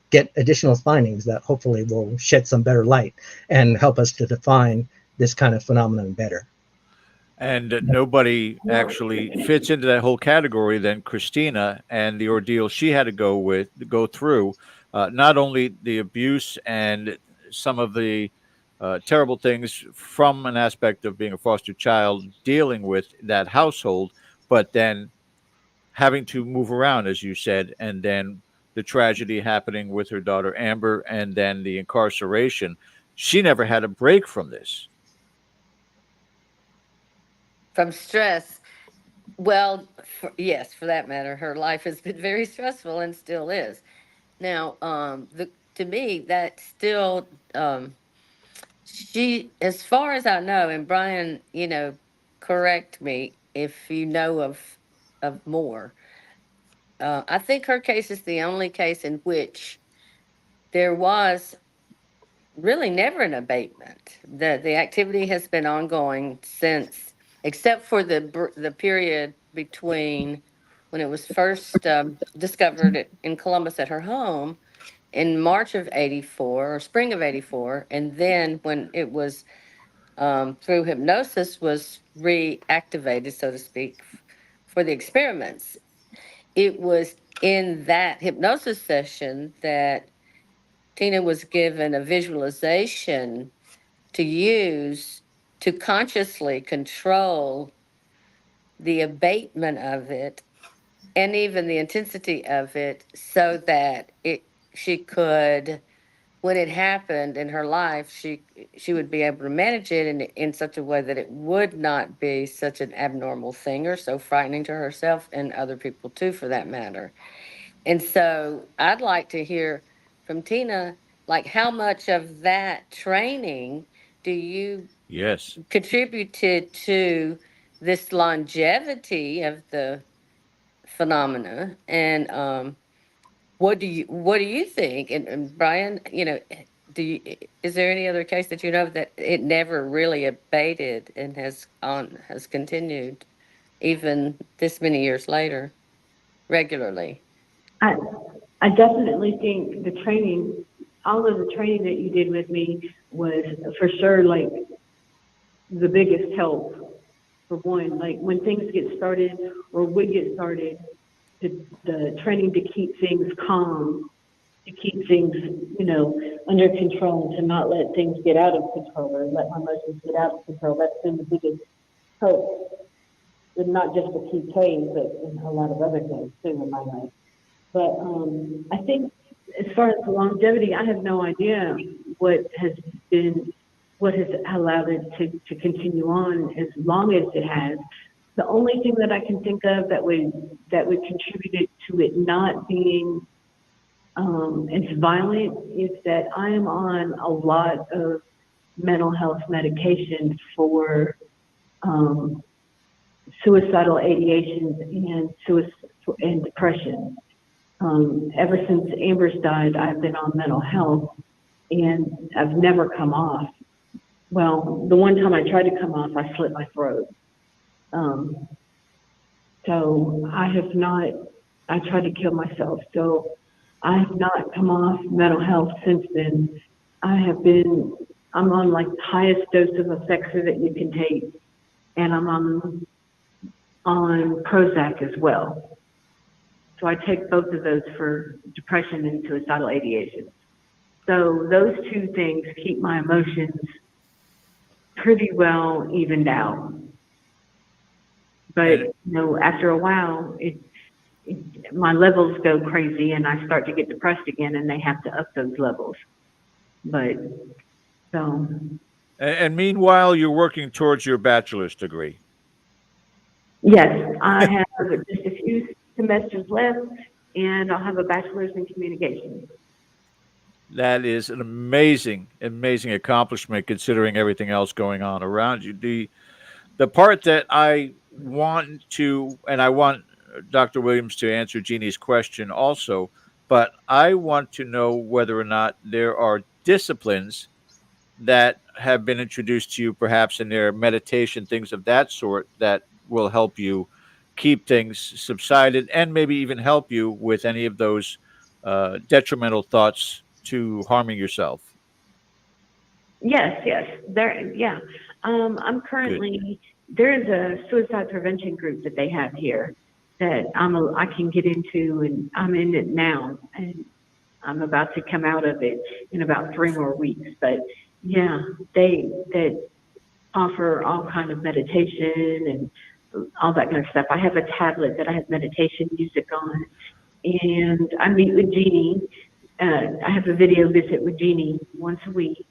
get additional findings that hopefully will shed some better light and help us to define this kind of phenomenon better. And nobody actually fits into that whole category than Christina and the ordeal she had to go through. Not only the abuse and some of the terrible things from an aspect of being a foster child, dealing with that household, but then having to move around, as you said, and then the tragedy happening with her daughter Amber, and then the incarceration. She never had a break from this. From stress. Well, yes, for that matter, her life has been very stressful and still is. Now, to me, that still, she, as far as I know, and Brian, correct me if you know of more. I think her case is the only case in which there was really never an abatement. The activity has been ongoing since, except for the period between when it was first discovered in Columbus at her home in March of '84 or spring of '84, and then when it was through hypnosis was reactivated, so to speak, for the experiments. It was in that hypnosis session that Tina was given a visualization to use to consciously control the abatement of it and even the intensity of it, so that she could when it happened in her life, she would be able to manage it in such a way that it would not be such an abnormal thing or so frightening to herself and other people too, for that matter. And so I'd like to hear from Tina, like how much of that training do you Yes. contributed to this longevity of the phenomena, and what do you think? And Brian, do you, is there any other case that you know of that it never really abated and has continued even this many years later regularly? I, I definitely think the training, all of the training that you did with me was for sure like the biggest help. For one, like when things get started or would get started, the training to keep things calm, to keep things, under control, to not let things get out of control or let my emotions get out of control. That's been the biggest help, and not just with TK, but in a lot of other things too in my life. But I think as far as longevity, I have no idea what has allowed it to continue on as long as it has. The only thing that I can think of that would contribute to it not being as violent is that I am on a lot of mental health medication for suicidal ideations and depression. Ever since Amber's died, I've been on mental health, and I've never come off. Well, the one time I tried to come off, I slit my throat. So I tried to kill myself. So I have not come off mental health since then. I'm on like the highest dose of Effexor that you can take, and I'm on Prozac as well. So I take both of those for depression and suicidal ideation. So those two things keep my emotions pretty well evened out. But after a while, my levels go crazy, and I start to get depressed again, and they have to up those levels. But so. And meanwhile, you're working towards your bachelor's degree. Yes, I have just a few semesters left, and I'll have a bachelor's in communication. That is an amazing, amazing accomplishment considering everything else going on around you. The part that I want Dr. Williams to answer Jeannie's question also, but I want to know whether or not there are disciplines that have been introduced to you, perhaps in their meditation, things of that sort, that will help you keep things subsided and maybe even help you with any of those detrimental thoughts to harming yourself. Yes. I'm currently, there's a suicide prevention group that they have here that I can get into, and I'm in it now, and I'm about to come out of it in about 3 more weeks. But yeah, they offer all kind of meditation and all that kind of stuff. I have a tablet that I have meditation music on, and I meet with Jeannie. I have a video visit with Jeannie once a week,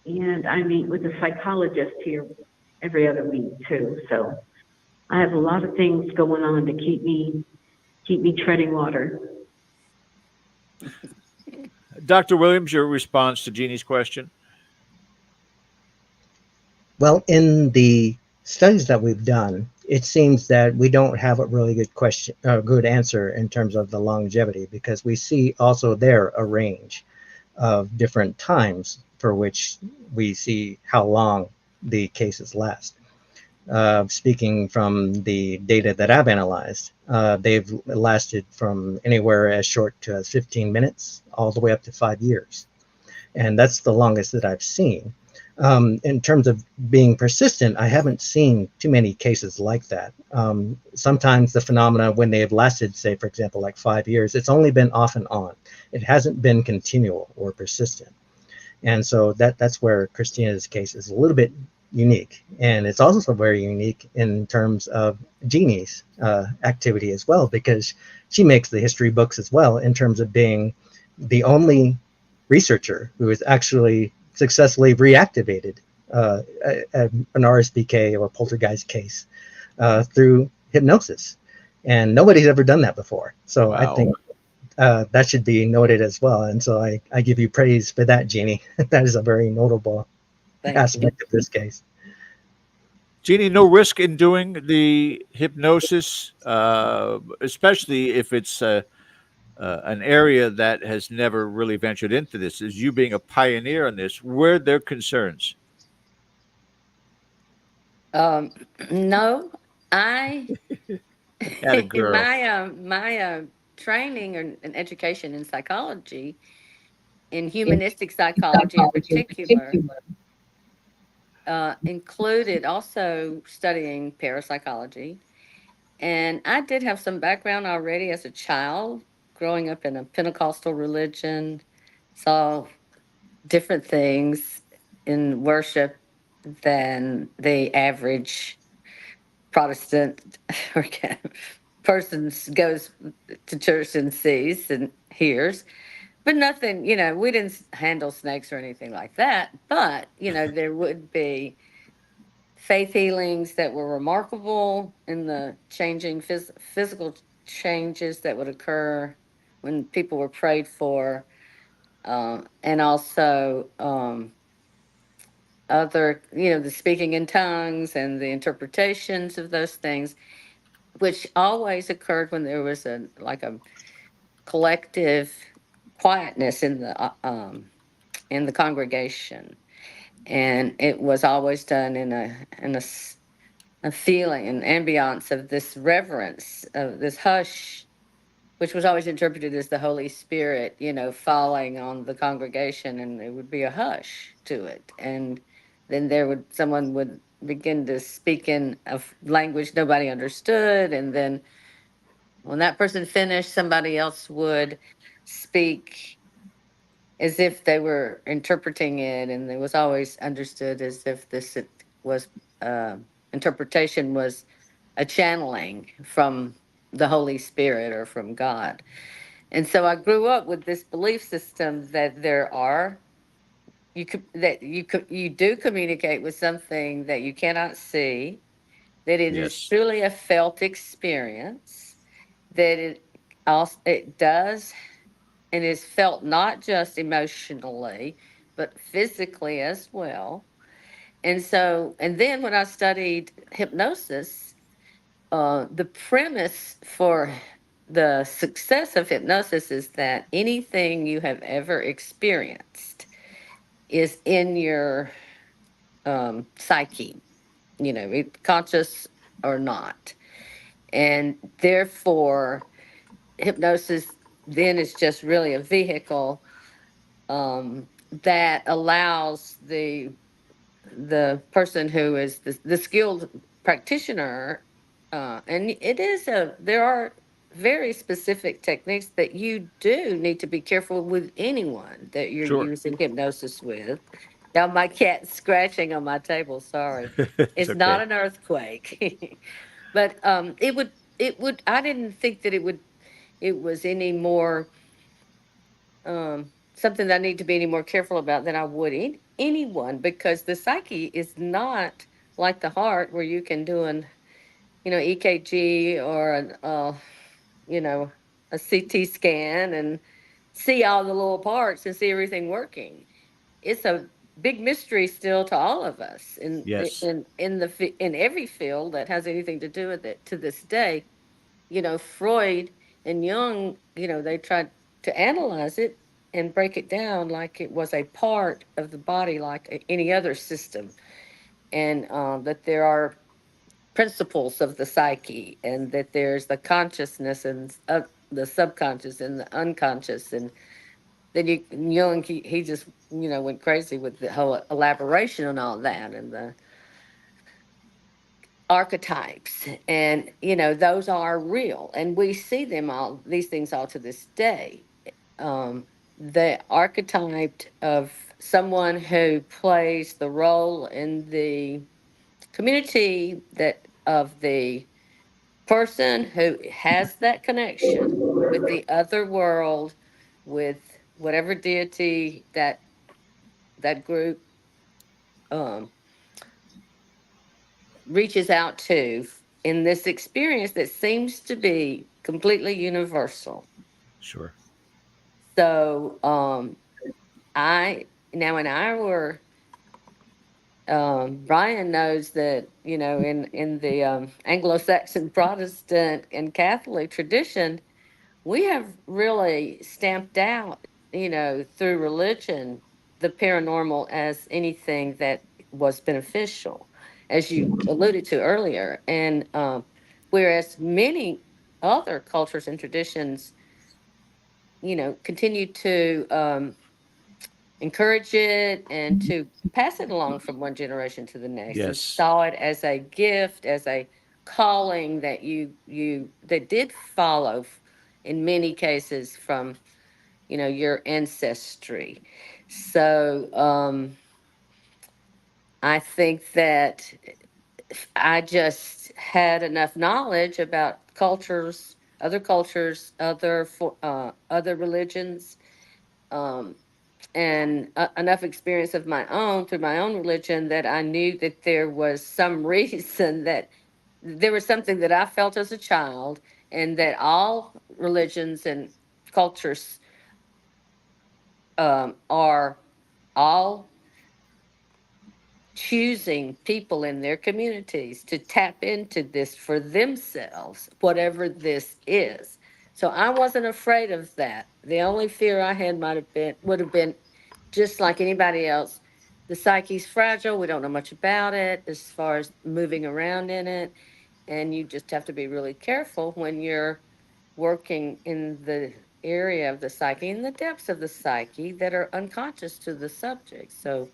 and I meet with a psychologist here every other week too. So I have a lot of things going on to keep me treading water. Dr. Williams, your response to Jeannie's question? Well, in the studies that we've done, it seems that we don't have a really good answer in terms of the longevity, because we see also there a range of different times for which we see how long the cases last. Speaking from the data that I've analyzed, they've lasted from anywhere as short to as 15 minutes all the way up to 5 years. And that's the longest that I've seen. In terms of being persistent, I haven't seen too many cases like that. Sometimes the phenomena, when they have lasted, say, for example, like 5 years, it's only been off and on. It hasn't been continual or persistent. And so that's where Christina's case is a little bit unique. And it's also very unique in terms of Jeannie's activity as well, because she makes the history books as well in terms of being the only researcher who has actually successfully reactivated an RSBK or poltergeist case through hypnosis. And nobody's ever done that before. So I think that should be noted as well. And so I give you praise for that, Jeannie. That is a very notable aspect of this case. Jeannie, no risk in doing the hypnosis, especially if it's an area that has never really ventured into this. As you being a pioneer on this, were there concerns? No, I Had a in girl. my training and education in psychology, in humanistic psychology in particular, included also studying parapsychology. And I did have some background already as a child, growing up in a Pentecostal religion, saw different things in worship than the average Protestant or person goes to church and sees and hears. But nothing, we didn't handle snakes or anything like that. But, there would be faith healings that were remarkable in the changing physical changes that would occur when people were prayed for, and also other, the speaking in tongues and the interpretations of those things, which always occurred when there was a collective quietness in the congregation, and it was always done in a feeling, an ambiance of this reverence, of this hush, which was always interpreted as the Holy Spirit, falling on the congregation, and it would be a hush to it. And then someone would begin to speak in a language nobody understood. And then when that person finished, somebody else would speak as if they were interpreting it. And it was always understood as if this was, interpretation was a channeling from the Holy Spirit or from God. And so I grew up with this belief system that you do communicate with something that you cannot see, that it is Yes. truly a felt experience, that it does and is felt not just emotionally, but physically as well. And then when I studied hypnosis, the premise for the success of hypnosis is that anything you have ever experienced is in your psyche, conscious or not. And therefore, hypnosis then is just really a vehicle that allows the person who is the skilled practitioner, and there are very specific techniques that you do need to be careful with anyone that you're Sure. using hypnosis with. Now my cat's scratching on my table, sorry. It's It's not okay. an earthquake. But I didn't think that it was any more something that I need to be any more careful about than I would anyone, because the psyche is not like the heart, where you can do EKG or you know, a CT scan and see all the little parts and see everything working. It's a big mystery still to all of us Yes. in every field that has anything to do with it to this day. Freud and Jung, they tried to analyze it and break it down like it was a part of the body, like any other system, and that there are principles of the psyche, and that there's the consciousness and the subconscious and the unconscious. And then Jung, he just went crazy with the whole elaboration on all that, and the archetypes, and those are real, and we see them all, these things, all to this day. The archetype of someone who plays the role in the community, that of the person who has that connection with the other world, with whatever deity that group um, reaches out to in this experience that seems to be completely universal. Sure. So I now and I were Brian knows that, you know, in the Anglo-Saxon Protestant and Catholic tradition, we have really stamped out, you know, through religion, the paranormal as anything that was beneficial, as you alluded to earlier. And whereas many other cultures and traditions, you know, continue to encourage it and to pass it along from one generation to the next, and Yes. saw it as a gift, as a calling that you that did follow in many cases from, you know, your ancestry. So I think that I just had enough knowledge about cultures, other religions, um, and enough experience of my own through my own religion that I knew that there was some reason that there was something that I felt as a child, and that all religions and cultures are all choosing people in their communities to tap into this for themselves, whatever this is. So I wasn't afraid of that. The only fear I had would have been just like anybody else. The psyche's fragile. We don't know much about it as far as moving around in it. And you just have to be really careful when you're working in the area of the psyche, in the depths of the psyche that are unconscious to the subject. So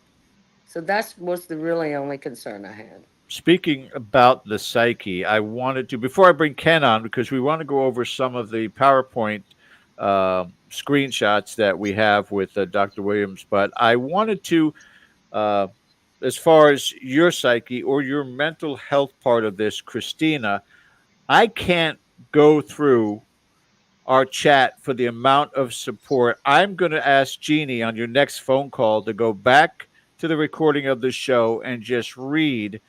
that was the really only concern I had. Speaking about the psyche, I wanted to, before I bring Ken on, because we want to go over some of the PowerPoint screenshots that we have with Dr. Williams, but I wanted to, uh, as far as your psyche or your mental health part of this, Christina, I can't go through our chat for the amount of support. I'm going to ask Jeannie on your next phone call to go back to the recording of the show and just read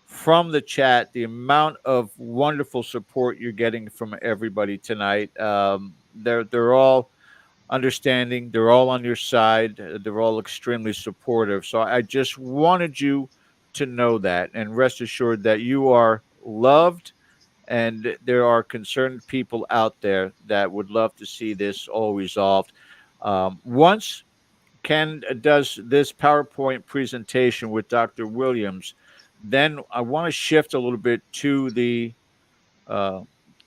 from the chat the amount of wonderful support you're getting from everybody tonight. They're all understanding. They're all on your side. They're all extremely supportive. So I just wanted you to know that, and rest assured that you are loved, and there are concerned people out there that would love to see this all resolved. Once Ken does this PowerPoint presentation with Dr. Williams, then I want to shift a little bit uh,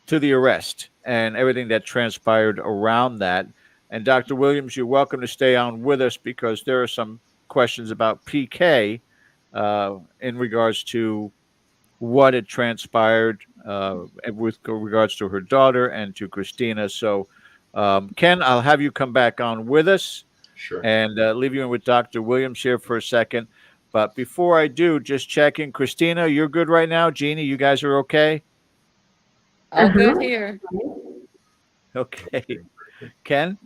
to the arrest and everything that transpired around that. And Dr. Williams, you're welcome to stay on with us because there are some questions about PK in regards to what had transpired with regards to her daughter and to Christina. So, Ken, I'll have you come back on with us Sure. and leave you in with Dr. Williams here for a second. But before I do, just checking. Christina, you're good right now? Jeannie, you guys are okay? All good Uh-huh. here. Okay. Ken?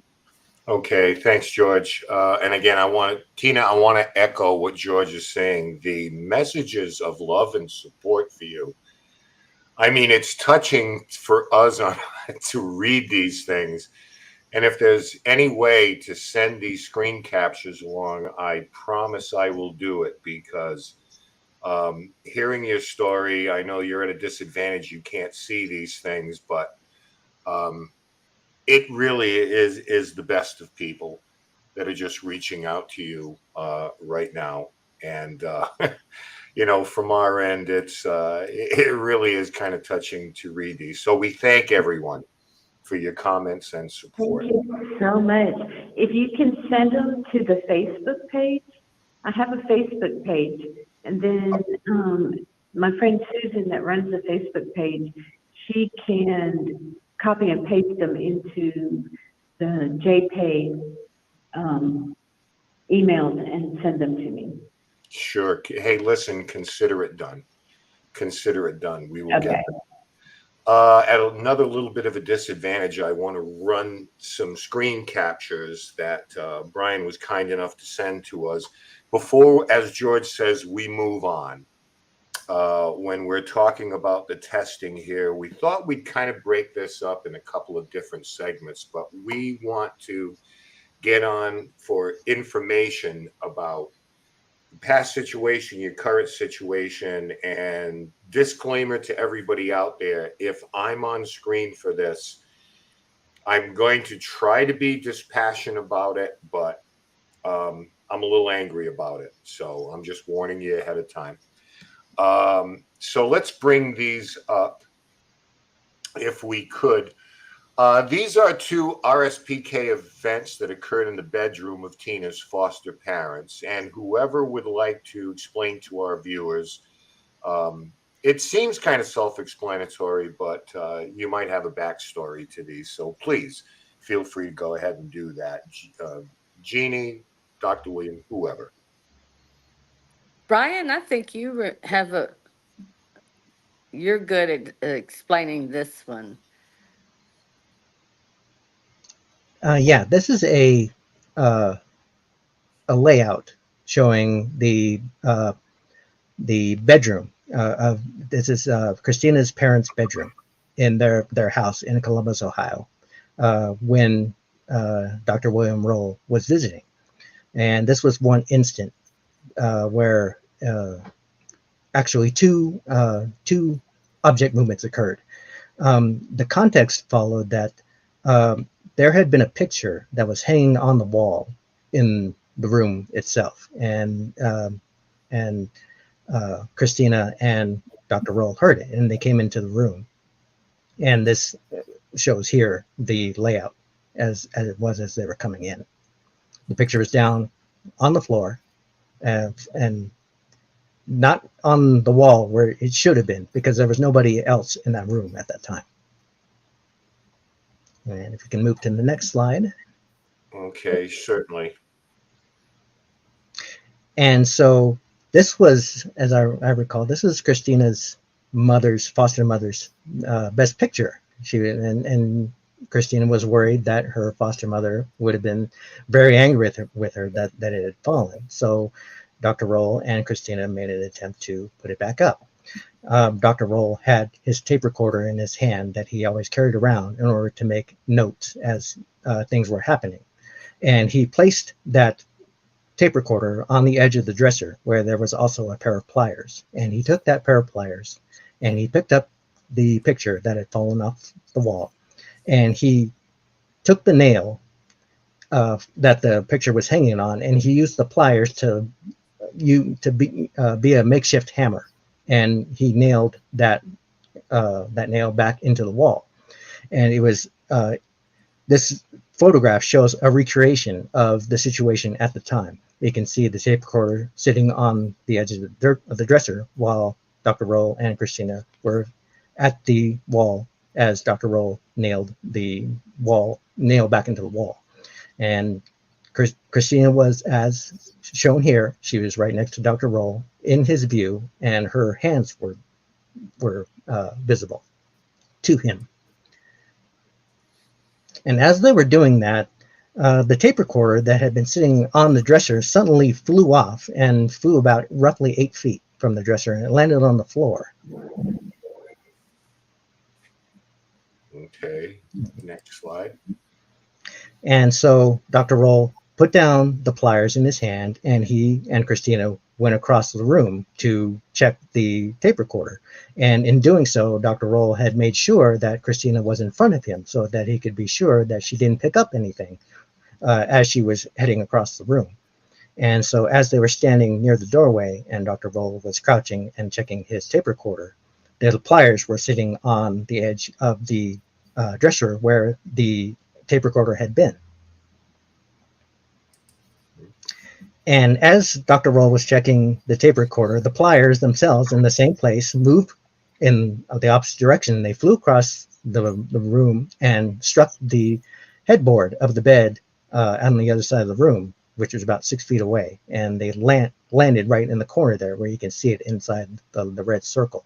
Okay, thanks, George. And again, Tina, I want to echo what George is saying. The messages of love and support for you. I mean, it's touching for us to read these things. And if there's any way to send these screen captures along, I promise I will do it because hearing your story, I know you're at a disadvantage. You can't see these things, but it really is the best of people that are just reaching out to you right now. And you know, from our end, it really is kind of touching to read these. So we thank everyone for your comments and support. Thank you so much. If you can send them to the Facebook page, I have a Facebook page, and then my friend Susan that runs the Facebook page, she can copy and paste them into the JPEG emails and send them to me. Sure. Hey, listen, consider it done. Consider it done. We will get Okay. them. At another little bit of a disadvantage, I want to run some screen captures that Bryan was kind enough to send to us before, as George says, we move on. When we're talking about the testing here, we thought we'd kind of break this up in a couple of different segments, but we want to get on for information about past situation, your current situation, and disclaimer to everybody out there, if I'm on screen for this, I'm going to try to be dispassionate about it, but I'm a little angry about it. So I'm just warning you ahead of time. So let's bring these up if we could. These are two RSPK events that occurred in the bedroom of Tina's foster parents, and whoever would like to explain to our viewers, it seems kind of self-explanatory, but you might have a backstory to these, so please feel free to go ahead and do that. Jeannie, Dr. Williams, whoever. Bryan, I think you're good at explaining this one. Yeah, this is a layout showing the bedroom of this is Christina's parents' bedroom in their house in Columbus, Ohio, when Dr. William Roll was visiting, and this was one instant where actually two object movements occurred. The context followed that there had been a picture that was hanging on the wall in the room itself, and Christina and Dr. Roll heard it, and they came into the room. And this shows here the layout as it was as they were coming in. The picture was down on the floor, and not on the wall where it should have been, because there was nobody else in that room at that time. And if we can move to the next slide. Okay, certainly. And so this was, as I recall, this is Christina's foster mother's best picture. And Christina was worried that her foster mother would have been very angry with her that it had fallen. So Dr. Roll and Christina made an attempt to put it back up. Dr. Roll had his tape recorder in his hand that he always carried around in order to make notes as things were happening. And he placed that tape recorder on the edge of the dresser where there was also a pair of pliers. And he took that pair of pliers and he picked up the picture that had fallen off the wall. And he took the nail that the picture was hanging on, and he used the pliers to be a makeshift hammer. And he nailed that nail back into the wall. And it was this photograph shows a recreation of the situation at the time. You can see the tape recorder sitting on the edge of the dresser while Dr. Roll and Christina were at the wall as Dr. Roll nailed the nail back into the wall. And Christina was, as shown here, she was right next to Dr. Roll in his view, and her hands were visible to him. And as they were doing that, the tape recorder that had been sitting on the dresser suddenly flew off and flew about roughly 8 feet from the dresser, and it landed on the floor. Okay, next slide. And so Dr. Roll put down the pliers in his hand, and he and Christina went across the room to check the tape recorder. And in doing so, Dr. Roll had made sure that Christina was in front of him so that he could be sure that she didn't pick up anything as she was heading across the room. And so as they were standing near the doorway and Dr. Roll was crouching and checking his tape recorder, the pliers were sitting on the edge of the dresser where the tape recorder had been. And as Dr. Roll was checking the tape recorder, the pliers themselves in the same place moved in the opposite direction. They flew across the room and struck the headboard of the bed on the other side of the room, which was about 6 feet away. And they landed right in the corner there where you can see it inside the red circle.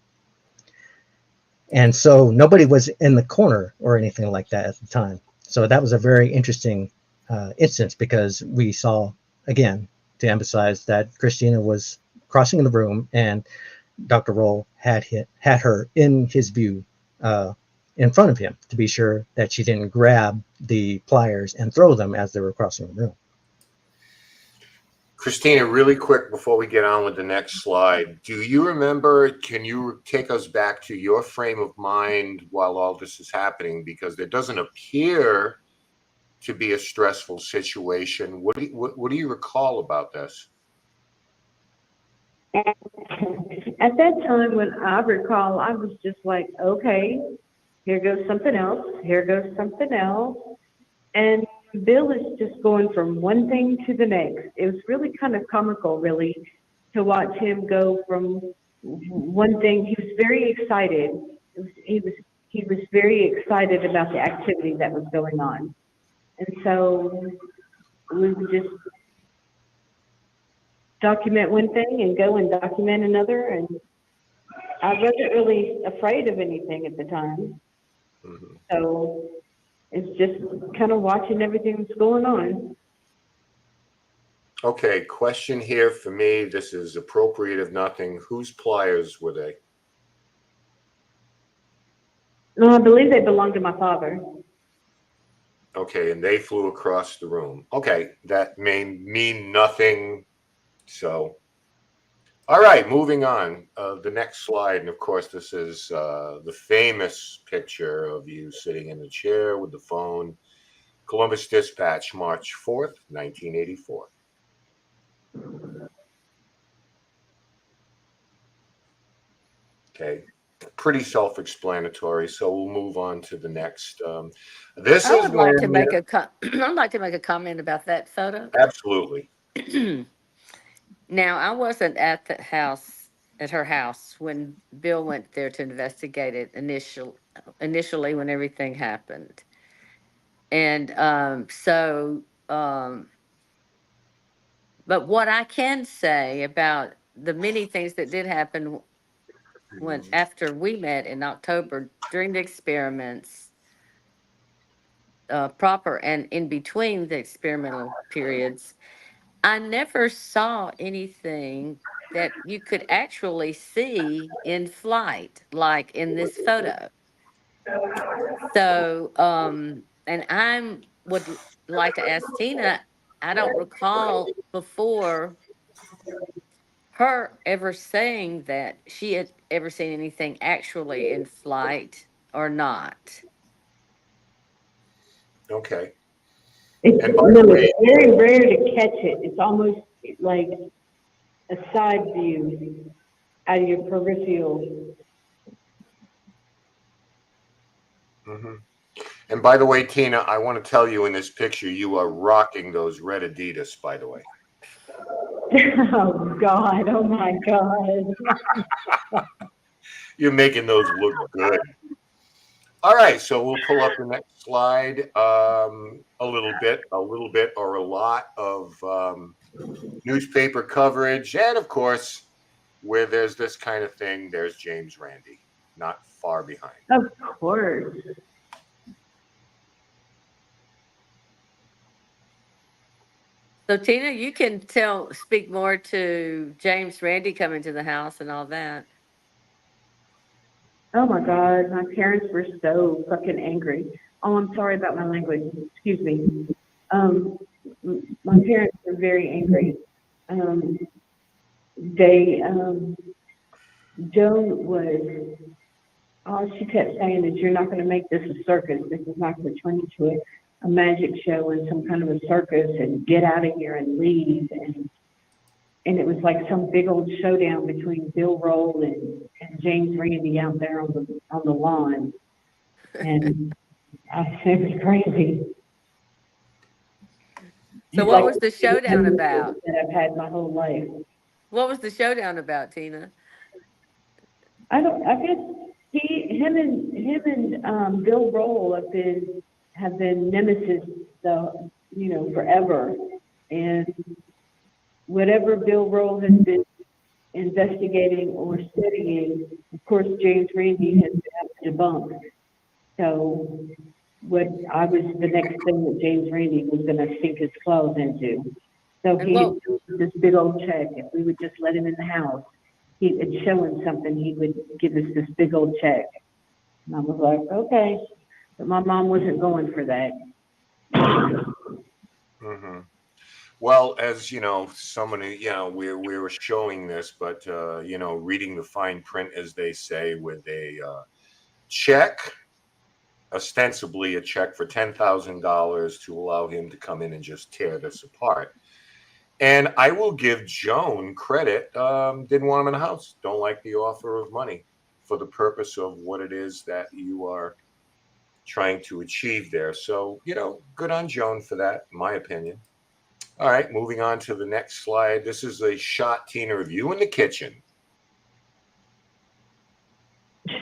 And so nobody was in the corner or anything like that at the time. So that was a very interesting instance, because we saw, again, to emphasize that Christina was crossing the room and Dr. Roll had her in his view, in front of him, to be sure that she didn't grab the pliers and throw them as they were crossing the room. Christina, really quick before we get on with the next slide, do you remember, can you take us back to your frame of mind while all this is happening? Because there doesn't appear to be a stressful situation. What do you recall about this? At that time, when I recall, I was just like, okay, here goes something else, here goes something else. And Bill is just going from one thing to the next. It was really kind of comical, really, to watch him go from one thing. He was very excited. He was very excited about the activity that was going on. And so we would just document one thing and go and document another. And I wasn't really afraid of anything at the time. Mm-hmm. So it's just kind of watching everything that's going on. Okay, question here for me. This is appropriate if nothing. Whose pliers were they? No, I believe they belonged to my father. Okay, and they flew across the room. Okay, that may mean nothing. So, all right, moving on. The next slide, and of course, this is the famous picture of you sitting in the chair with the phone. Columbus Dispatch, March 4th, 1984. Okay, pretty self-explanatory. So we'll move on to the next. This I is would like to when make I'd like to make a comment about that photo. absolutely. Now, I wasn't at the house, at her house, when Bill went there to investigate it initially when everything happened. And but what I can say about the many things that did happen when after we met in October during the experiments, proper and in between the experimental periods, I never saw anything that you could actually see in flight, like in this photo. So, and would like to ask Tina, I don't recall before her ever saying that she had ever seen anything actually in flight or not. Okay. It's, And by no, the way, it's very rare to catch it. It's almost like a side view out of your peripheral. mhm. And by the way, Tina, I want to tell you in this picture, you are rocking those red Adidas, by the way. Oh, God. Oh, my God. You're making those look good. All right, so we'll pull up the next slide. A little bit, or a lot of newspaper coverage. And of course, where there's this kind of thing, there's James Randi, not far behind. Of course. So Tina, you can speak more to James Randi coming to the house and all that. Oh, my God. My parents were so fucking angry. Oh, I'm sorry about my language. Excuse me. My parents were very angry. Joan was, all she kept saying is, you're not going to make this a circus. This is not going to turn into a magic show and some kind of a circus, and get out of here and leave. And it was like some big old showdown between Bill Roll and James Randi out there on the lawn. And it was crazy. So what was the showdown about? That I've had my whole life. What was the showdown about, Tina? I guess him and Bill Roll have been nemesis, forever. And whatever Bill Roll has been investigating or studying, of course, James Randi has been debunked. So what I was the next thing that James Randi was going to sink his claws into. So And he what- would do this big old check. If we would just let him in the house, he would show him something. He would give us this big old check. And I was like, okay, but my mom wasn't going for that. Mm-hmm. Well, as you know, someone, we were showing this, but reading the fine print, as they say, with a check, ostensibly a check for $10,000 to allow him to come in and just tear this apart. And I will give Joan credit. Didn't want him in the house. Don't like the offer of money for the purpose of what it is that you are trying to achieve there. So, good on Joan for that, in my opinion. All right, moving on to the next slide. This is a shot, Tina, of you in the kitchen.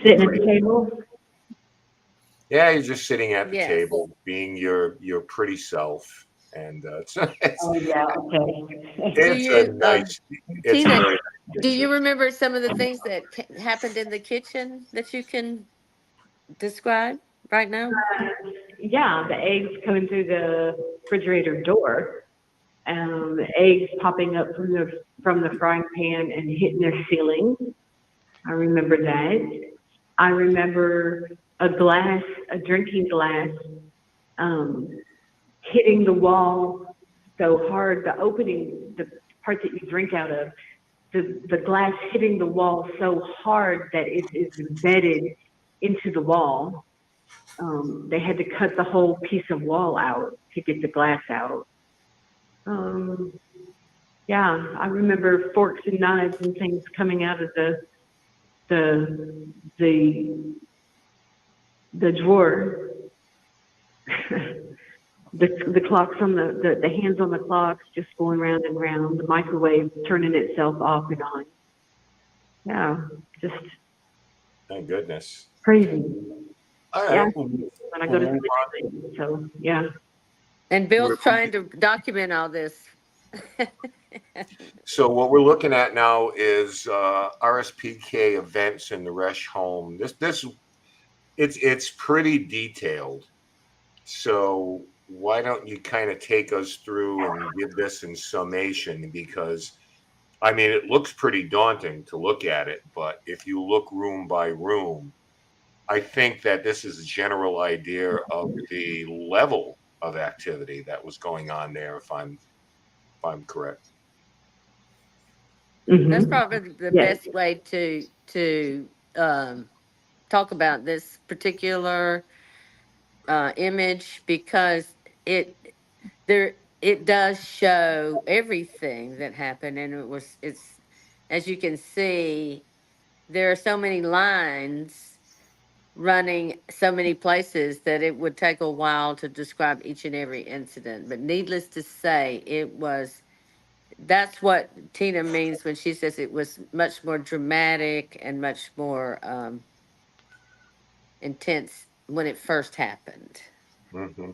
Sitting at the table. Yeah, you're just sitting at the Yes. table, being your pretty self, and Oh yeah, okay. it's a nice. It's a Tina, very do nice you remember some of the things that happened in the kitchen that you can describe right now? Yeah, the eggs coming through the refrigerator door, eggs popping up from the frying pan and hitting their ceiling. I remember that. I remember a drinking glass, hitting the wall so hard, the part that you drink out of, the glass hitting the wall so hard that it is embedded into the wall. They had to cut the whole piece of wall out to get the glass out. Yeah, I remember forks and knives and things coming out of the drawer. The clocks on the hands on the clocks just going round and round. The microwave turning itself off and on. Yeah, just Thank goodness. crazy. All Yeah, right. when I go to sleep. So yeah. And Bill's trying to document all this. So what we're looking at now is RSPK events in the Resch home. It's pretty detailed. So why don't you kind of take us through and give this in summation? Because I mean, it looks pretty daunting to look at it, but if you look room by room, I think that this is a general idea of the level of activity that was going on there. If I'm correct. That's Mhm. probably the Yes. best way to talk about this particular image, because it there it does show everything that happened, and it's as you can see, there are so many lines running so many places that it would take a while to describe each and every incident. But needless to say, that's what Tina means when she says it was much more dramatic and much more intense when it first happened. Mm-hmm.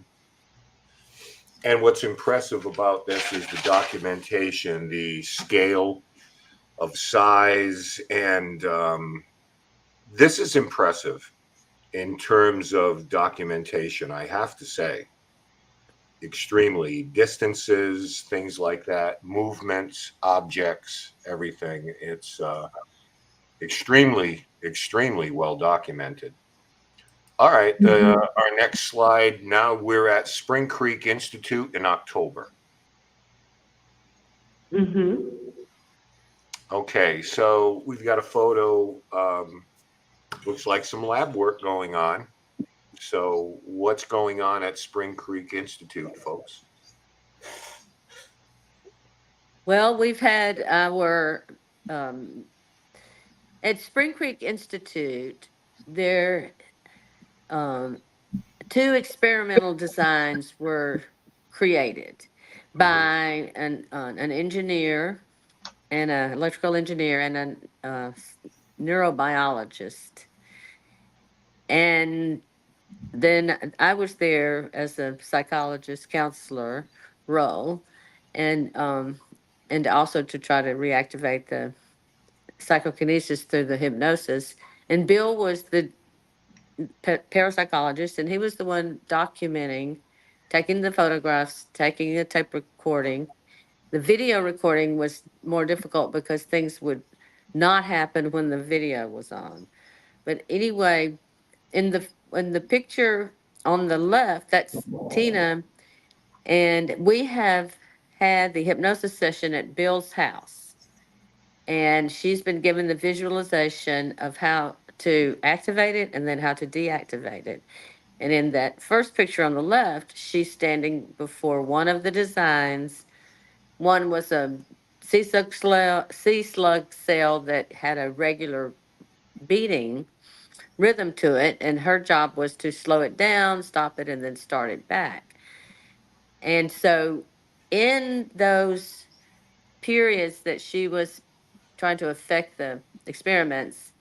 And what's impressive about this is the documentation, the scale of size, and this is impressive in terms of documentation, I have to say. Extremely distances, things like that, movements, objects, everything. It's extremely well documented. All right, our next slide. Now we're at Spring Creek Institute in October. Mhm. Okay, so we've got a photo. Looks like some lab work going on. So, what's going on at Spring Creek Institute, folks? Well, we've had our at Spring Creek Institute, there um, two experimental designs were created by an engineer and an electrical engineer and a neurobiologist. And then I was there as a psychologist counselor role, and also to try to reactivate the psychokinesis through the hypnosis. And Bill was the parapsychologist, and he was the one documenting, taking the photographs, taking the tape recording. The video recording was more difficult because things would not happen when the video was on. But anyway, in the picture on the left, that's Tina, and we have had the hypnosis session at Bill's house. And she's been given the visualization of how to activate it and then how to deactivate it. And in that first picture on the left, she's standing before one of the designs. One was a sea slug cell that had a regular beating rhythm to it, and her job was to slow it down, stop it, and then start it back. And so, in those periods that she was trying to affect the experiments,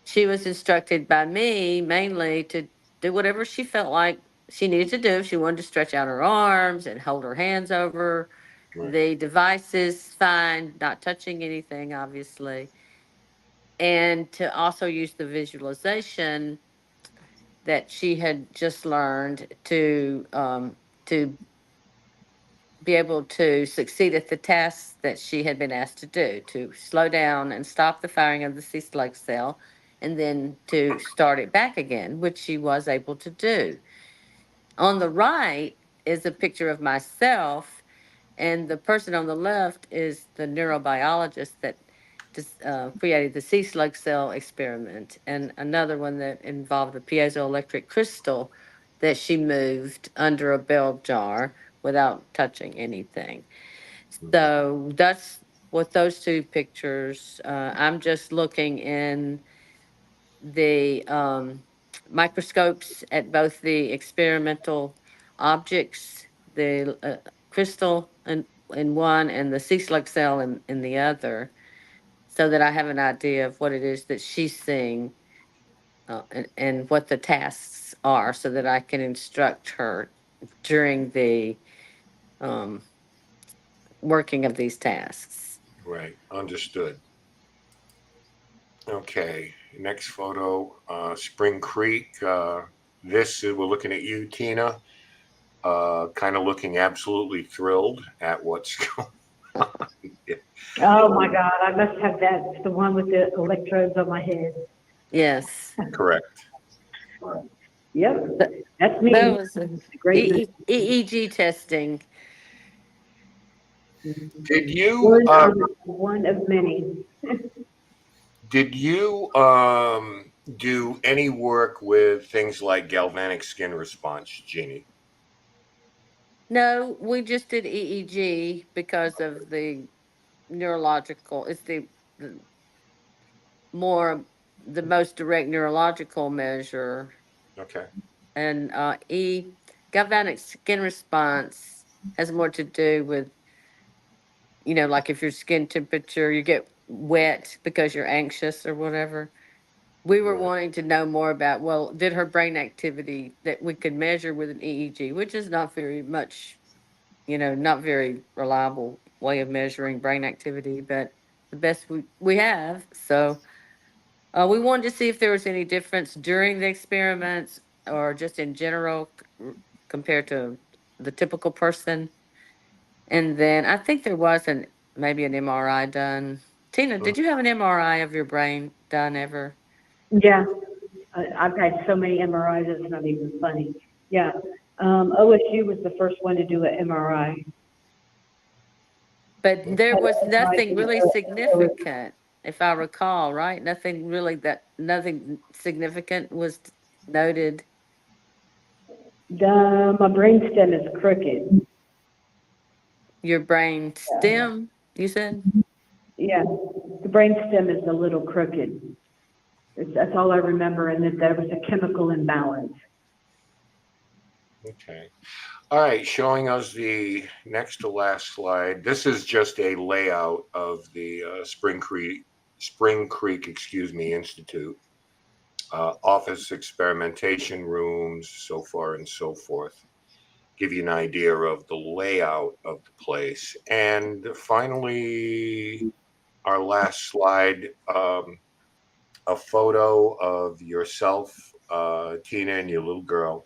she was instructed by me mainly to do whatever she felt like she needed to do. She wanted to stretch out her arms and hold her hands over Right. the devices, fine, not touching anything, obviously. And to also use the visualization that she had just learned to be able to succeed at the tasks that she had been asked to do, to slow down and stop the firing of the sea slug cell, and then to start it back again, which she was able to do. On the right is a picture of myself, and the person on the left is the neurobiologist that just created the sea slug cell experiment, and another one that involved a piezoelectric crystal that she moved under a bell jar without touching anything. Mhm. So that's what those two pictures. I'm just looking in the microscopes at both the experimental objects, the crystal in one and the sea slug cell in the other, so that I have an idea of what it is that she's seeing, and what the tasks are, so that I can instruct her during the um, working of these tasks. Right. Understood. Okay. Next photo, Spring Creek. We're looking at you, Tina. Kind of looking absolutely thrilled at what's going on. Yeah, Oh my God, I must have that, the one with the electrodes on my head. Yes, correct. Yep, that, that's that me. was a Great. EEG testing. Did you One of one of many. do any work with things like galvanic skin response, Jeannie? No, we just did EEG because of the neurological. It's the more the most direct neurological measure, Okay. and galvanic skin response has more to do with, like if your skin temperature, you get wet because you're anxious or whatever. We were Right. wanting to know more about, well, did her brain activity that we could measure with an EEG, which is not very much, not very reliable way of measuring brain activity, but the best we have. So we wanted to see if there was any difference during the experiments or just in general compared to the typical person. And then I think there was maybe an MRI done. Tina, Mm. did you have an MRI of your brain done ever? Yeah, I've had so many MRIs, it's not even funny. Yeah, OSU was the first one to do an MRI. But there was Right. nothing really significant, if I recall, right? Nothing significant was noted. My brain stem is crooked. Your brain stem, you said? Yeah, the brain stem is a little crooked. That's all I remember, and that there was a chemical imbalance. Okay. All right. Showing us the next to last slide. This is just a layout of the Spring Creek, Institute. Office experimentation rooms, so far and so forth. Give you an idea of the layout of the place. And finally, our last slide, a photo of yourself Tina and your little girl.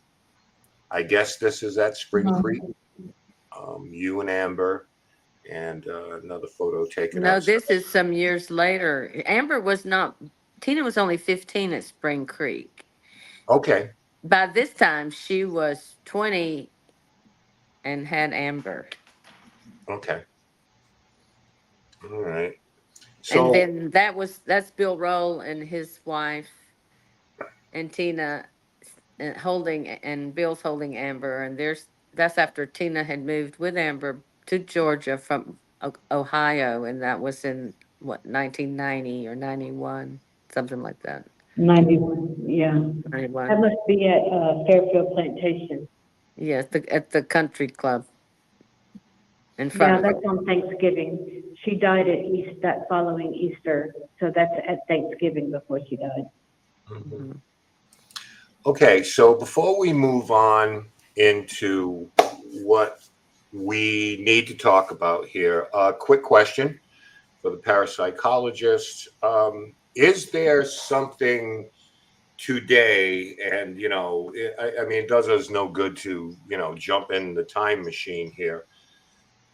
I guess this is at Spring Creek. You and Amber, and another photo taken No, outside. this is some years later. Amber was not, Tina was only 15 at Spring Creek. Okay. By this time, she was 20 and had Amber. Okay. All right. And So, then that's Bill Roll and his wife and Tina and Bill's holding Amber, and that's after Tina had moved with Amber to Georgia from Ohio, and that was in what 1990 or 91, something like that. 91, yeah. That 91. must be at Fairfield Plantation. Yes, at the country club in Yeah, front of that's on Thanksgiving. She died at that following Easter, so that's at Thanksgiving before she died. Mhm. okay. So before we move on into what we need to talk about here, a quick question for the parapsychologist. Is there something today, and I mean, it does us no good to jump in the time machine here,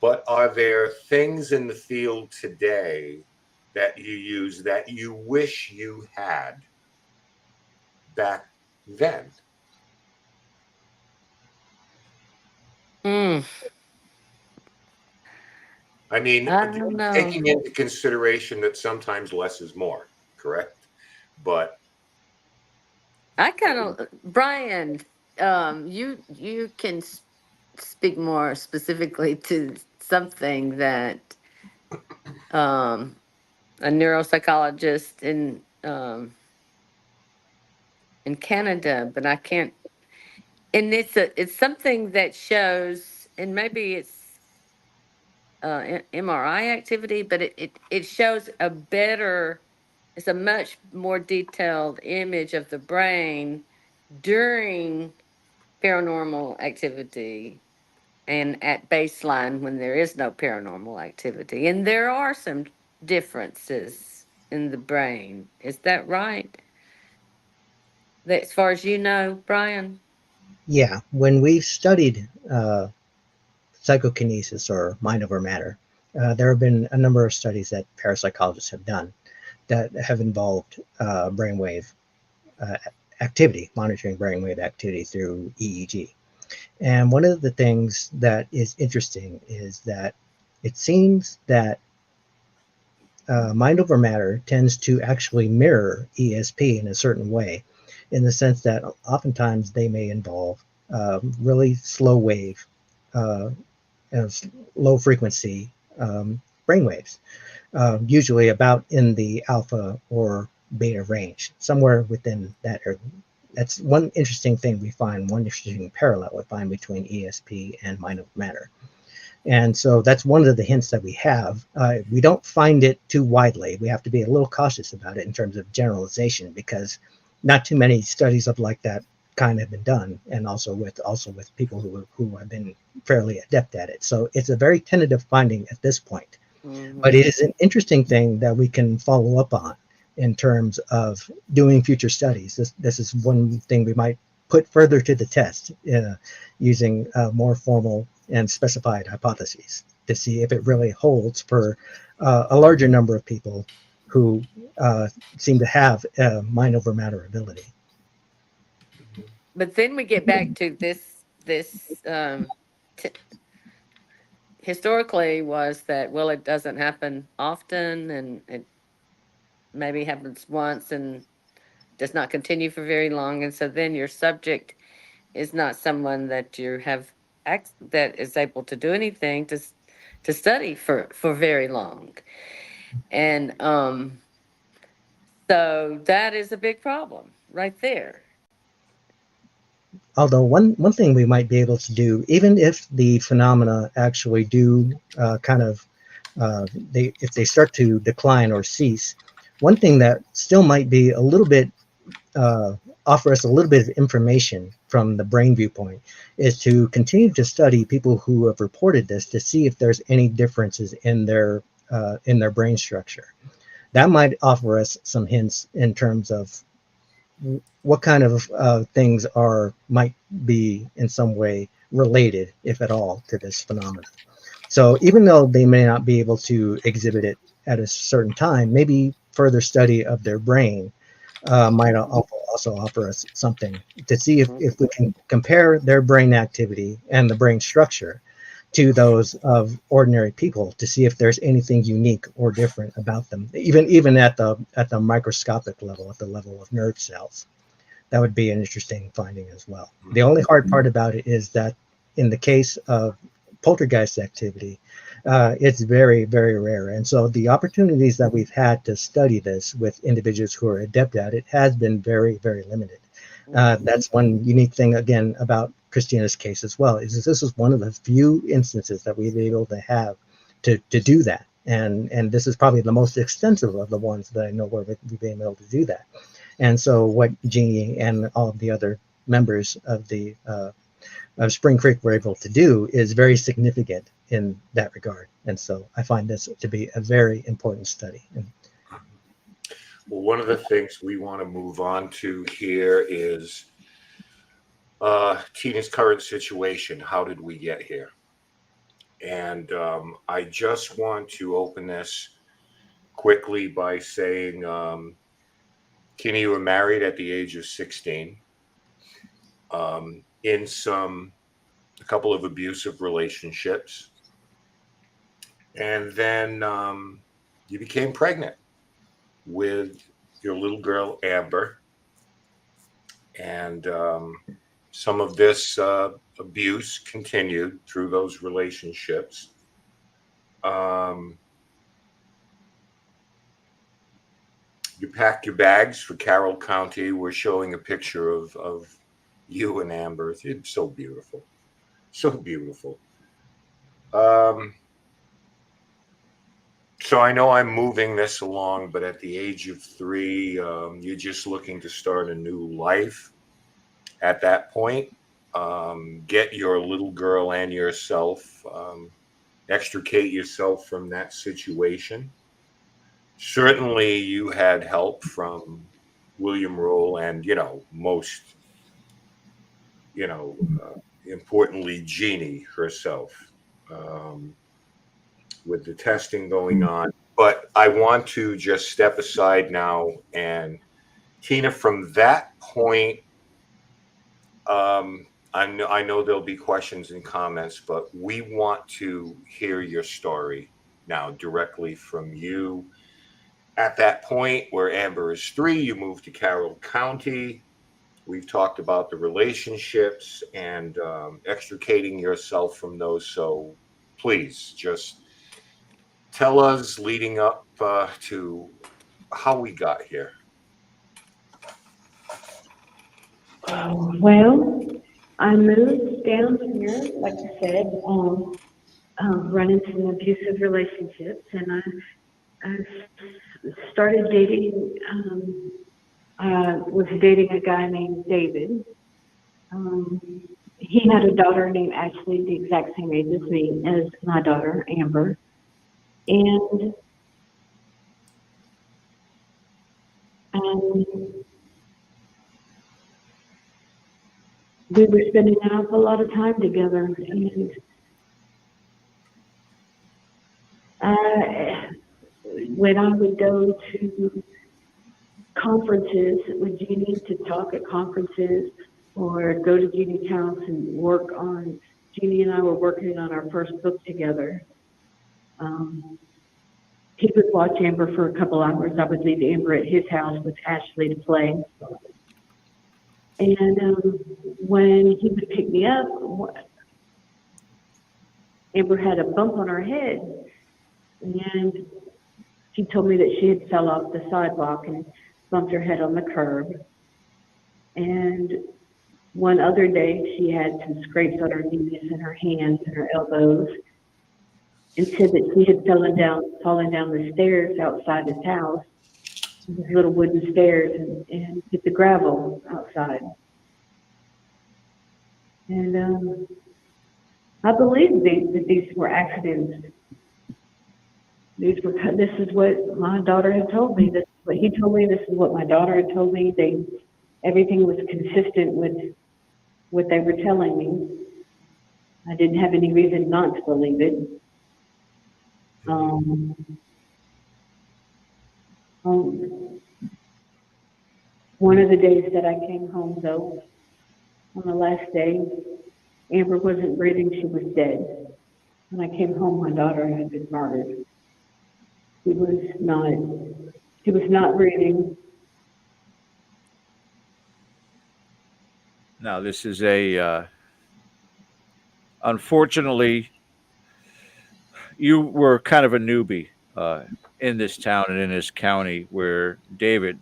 but are there things in the field today that you use that you wish you had back then? Mm, I mean, I don't know. taking into consideration that sometimes less is more, correct? But I kind of, Brian, you can speak more specifically to something that um, a neuropsychologist in Canada, but I can't. And it's something that shows, and maybe it's MRI activity, but it shows a better, it's a much more detailed image of the brain during paranormal activity and at baseline when there is no paranormal activity. And there are some differences in the brain. Is that right? That, as far as you know, Brian? Yeah, when we've studied psychokinesis or mind over matter, there have been a number of studies that parapsychologists have done that have involved brainwave uh, activity, monitoring brainwave activity through EEG. And one of the things that is interesting is that it seems that mind over matter tends to actually mirror ESP in a certain way, in the sense that oftentimes they may involve really slow wave, uh, low frequency brainwaves, usually about in the alpha or beta range, somewhere within that area. That's one interesting thing we find, one interesting parallel we find between ESP and mind over matter. And so that's one of the hints that we have. We don't find it too widely. We have to be a little cautious about it in terms of generalization, because not too many studies of like that kind have been done, and also with people who have been fairly adept at it. So it's a very tentative finding at this point. But it is an interesting thing that we can follow up on in terms of doing future studies. This is one thing we might put further to the test, using more formal and specified hypotheses to see if it really holds for a larger number of people who seem to have mind over matter ability. But then we get back to this t- historically was that, well, it doesn't happen often, and it maybe happens once and does not continue for very long. And so then your subject is not someone that you have that is able to do anything to study for very long. And so that is a big problem right there. Although one thing we might be able to do, even if the phenomena actually do if they start to decline or cease, one thing that still might be a little bit offer us a little bit of information from the brain viewpoint is to continue to study people who have reported this to see if there's any differences in their brain structure. That might offer us some hints in terms of what kind of things might be in some way related, if at all, to this phenomenon. So even though they may not be able to exhibit it at a certain time, maybe further study of their brain might also offer us something to see if we can compare their brain activity and the brain structure to those of ordinary people, to see if there's anything unique or different about them, even at the microscopic level, at the level of nerve cells. That would be an interesting finding as well. The only hard part about it is that in the case of poltergeist activity, it's very, very rare. And so the opportunities that we've had to study this with individuals who are adept at it has been very, very limited. That's one unique thing, again, about Christina's case as well, is this is one of the few instances that we've been able to have to do that. And this is probably the most extensive of the ones that I know where we've been able to do that. And so what Jeannie and all of the other members of the of Spring Creek were able to do is very significant in that regard. And so I find this to be a very important study. Well, one of the things we want to move on to here is Tina's current situation. How did we get here? And I just want to open this quickly by saying, Tina, you were married at the age of 16, in a couple of abusive relationships. And then you became pregnant with your little girl, Amber. And some of this abuse continued through those relationships. You packed your bags for Carroll County. We're showing a picture of you and Amber. It's so beautiful. So beautiful. So I know I'm moving this along, but at the age of 3, you're just looking to start a new life. At that point, get your little girl and yourself, extricate yourself from that situation. Certainly you had help from William Roll and, most, importantly, Jeannie herself, with the testing going on. But I want to just step aside now. And Tina, from that point, I know there'll be questions and comments, but we want to hear your story now directly from you. At that point where Amber is 3, you moved to Carroll County. We've talked about the relationships and extricating yourself from those. So please just tell us, leading up to how we got here. Well, I moved down here, like I said, running some abusive relationships, and I started dating. I was dating a guy named David. He had a daughter named Ashley, the exact same age as me, as my daughter, Amber. And we were spending an awful lot of time together. And when I would go to conferences with Jeannie to talk at conferences, or go to Jeannie's house and work on, Jeannie and I were working on our first book together. He would watch Amber for a couple hours. I would leave Amber at his house with Ashley to play. And when he would pick me up, Amber had a bump on her head, and she told me that she had fell off the sidewalk and bumped her head on the curb. And one other day, she had some scrapes on her knees and her hands and her elbows, and said that she had fallen down the stairs outside his house, these little wooden stairs, and hit the gravel outside. And I believe that these were accidents. This is what my daughter had told me. This is what he told me. This is what my daughter had told me. everything was consistent with what they were telling me. I didn't have any reason not to believe it. Um, one of the days that I came home, though, on the last day, Amber wasn't breathing, she was dead. When I came home, my daughter had been murdered. She was not breathing. Now, this is unfortunately, you were kind of a newbie in this town and in this county where David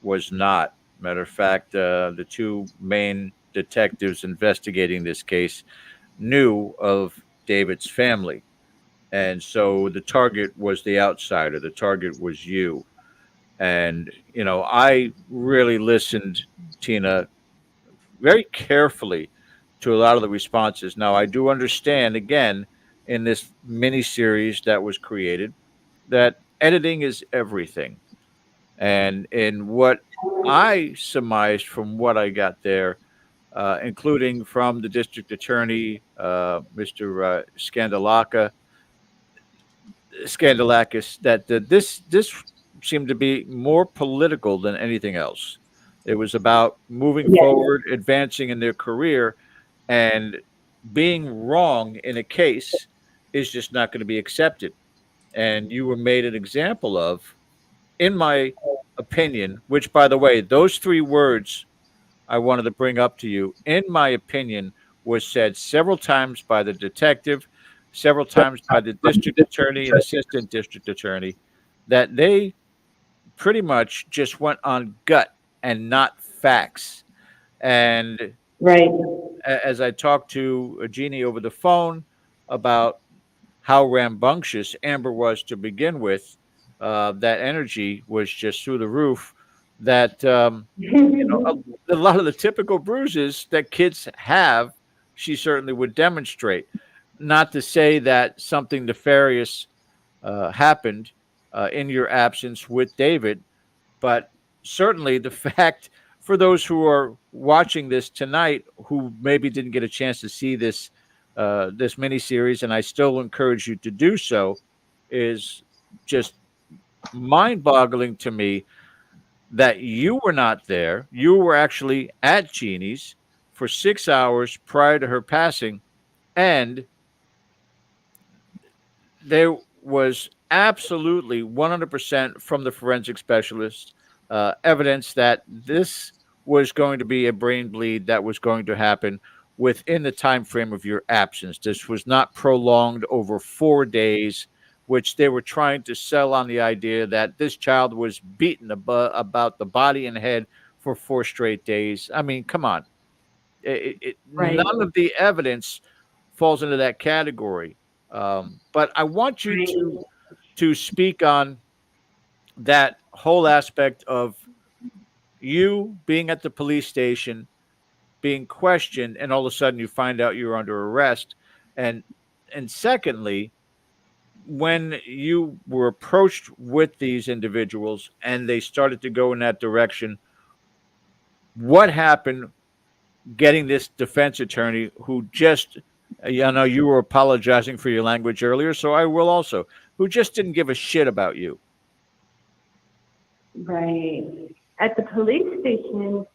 was not. Matter of fact, the two main detectives investigating this case knew of David's family. And so the target was the outsider. The target was you. And, I really listened, Tina, very carefully to a lot of the responses. Now, I do understand, again, in this mini series that was created, that editing is everything. And in what I surmised from what I got there, including from the district attorney, Mr. Scandalakis, that this seemed to be more political than anything else. It was about moving Yes. forward, advancing in their career, and being wrong in a case is just not going to be accepted. And you were made an example of, in my opinion, which, by the way, those three words I wanted to bring up to you, in my opinion, was said several times by the detective, several times by the district attorney and assistant district attorney, that they pretty much just went on gut and not facts. And Right. as I talked to Jeannie over the phone about how rambunctious Amber was to begin with, that energy was just through the roof. That a lot of the typical bruises that kids have, she certainly would demonstrate. Not to say that something nefarious happened in your absence with David, but certainly the fact, for those who are watching this tonight who maybe didn't get a chance to see this this miniseries, and I still encourage you to do so, is just mind-boggling to me that you were not there. You were actually at Jeannie's for 6 hours prior to her passing, and there was absolutely 100% from the forensic specialist evidence that this was going to be a brain bleed that was going to happen within the time frame of your absence. This was not prolonged over 4 days, which they were trying to sell on the idea that this child was beaten about the body and head for 4 straight days. I mean, come on. Right. None of the evidence falls into that category. But I want you to speak on that whole aspect of you being at the police station, being questioned, and all of a sudden you find out you're under arrest. And secondly, when you were approached with these individuals and they started to go in that direction, what happened getting this defense attorney who just, you were apologizing for your language earlier, so I will also, who just didn't give a shit about you? Right. At the police station,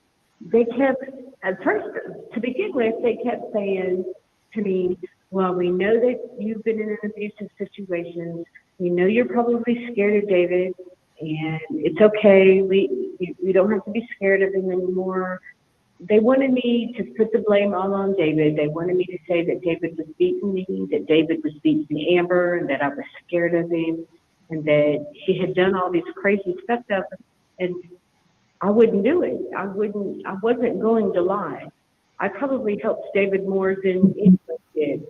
they kept, at first, to begin with, they kept saying to me, well, we know that you've been in an abusive situation. We know you're probably scared of David, and it's okay. We don't have to be scared of him anymore. They wanted me to put the blame all on David. They wanted me to say that David was beating me, that David was beating Amber, and that I was scared of him, and that she had done all these crazy stuff to him. And I wouldn't do it. I wasn't going to lie. I probably helped David more than anyone did.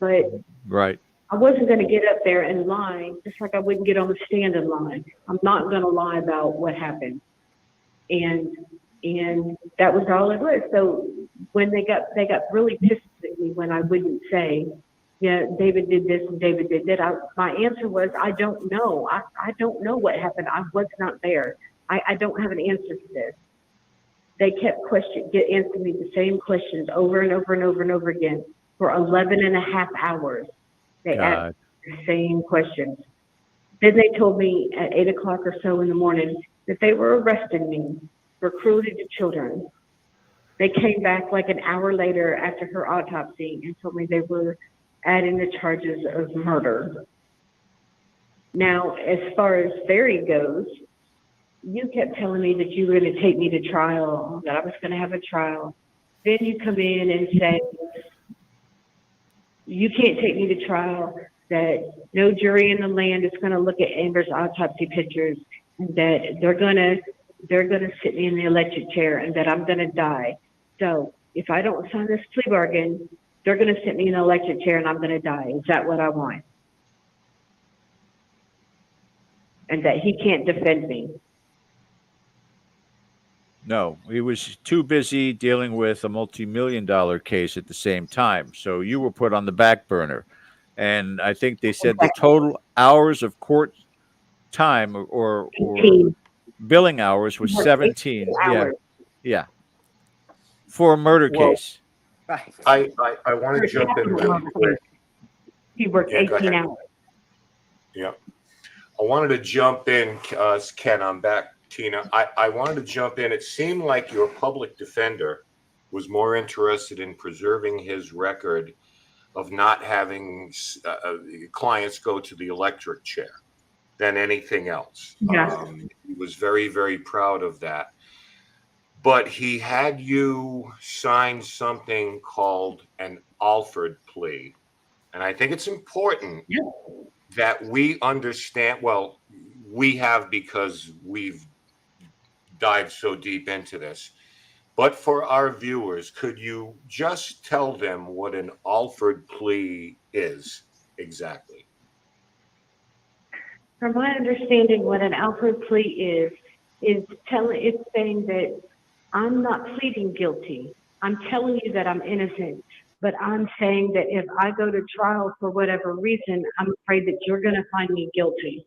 But right. I wasn't going to get up there and lie, just like I wouldn't get on the stand and lie. I'm not going to lie about what happened. And that was all it was. So when they got really pissed at me when I wouldn't say, yeah, David did this and David did that. My answer was, I don't know. I don't know what happened. I was not there. I don't have an answer to this. They kept answering me the same questions over and over and over and over again for 11 and a half hours. They asked the same questions. Then they told me at 8 o'clock or so in the morning that they were arresting me for cruelty to children. They came back like an hour later after her autopsy and told me they were adding the charges of murder. Now, as far as theory goes, you kept telling me that you were going to take me to trial, that I was going to have a trial. Then you come in and say, you can't take me to trial, that no jury in the land is going to look at Amber's autopsy pictures, and that they're going to sit me in the electric chair, and that I'm going to die. So if I don't sign this plea bargain, they're going to sit me in an electric chair and I'm going to die. Is that what I want? And that he can't defend me. No, he was too busy dealing with a multi-million-dollar case at the same time. So you were put on the back burner. And I think they said the total hours of court time or billing hours was 17. Hours. Yeah. For a murder case. Right. I want to jump in really quick. He worked 18 hours. Yeah. I wanted to jump in, Ken, I'm back. Tina, I wanted to jump in. It seemed like your public defender was more interested in preserving his record of not having clients go to the electric chair than anything else. Yeah. He was very, very proud of that. But he had you sign something called an Alford plea. And I think it's important that we understand, well, we have because we've dived so deep into this. But for our viewers, could you just tell them what an Alford plea is exactly? From my understanding, what an Alford plea is saying that I'm not pleading guilty. I'm telling you that I'm innocent, but I'm saying that if I go to trial for whatever reason, I'm afraid that you're going to find me guilty.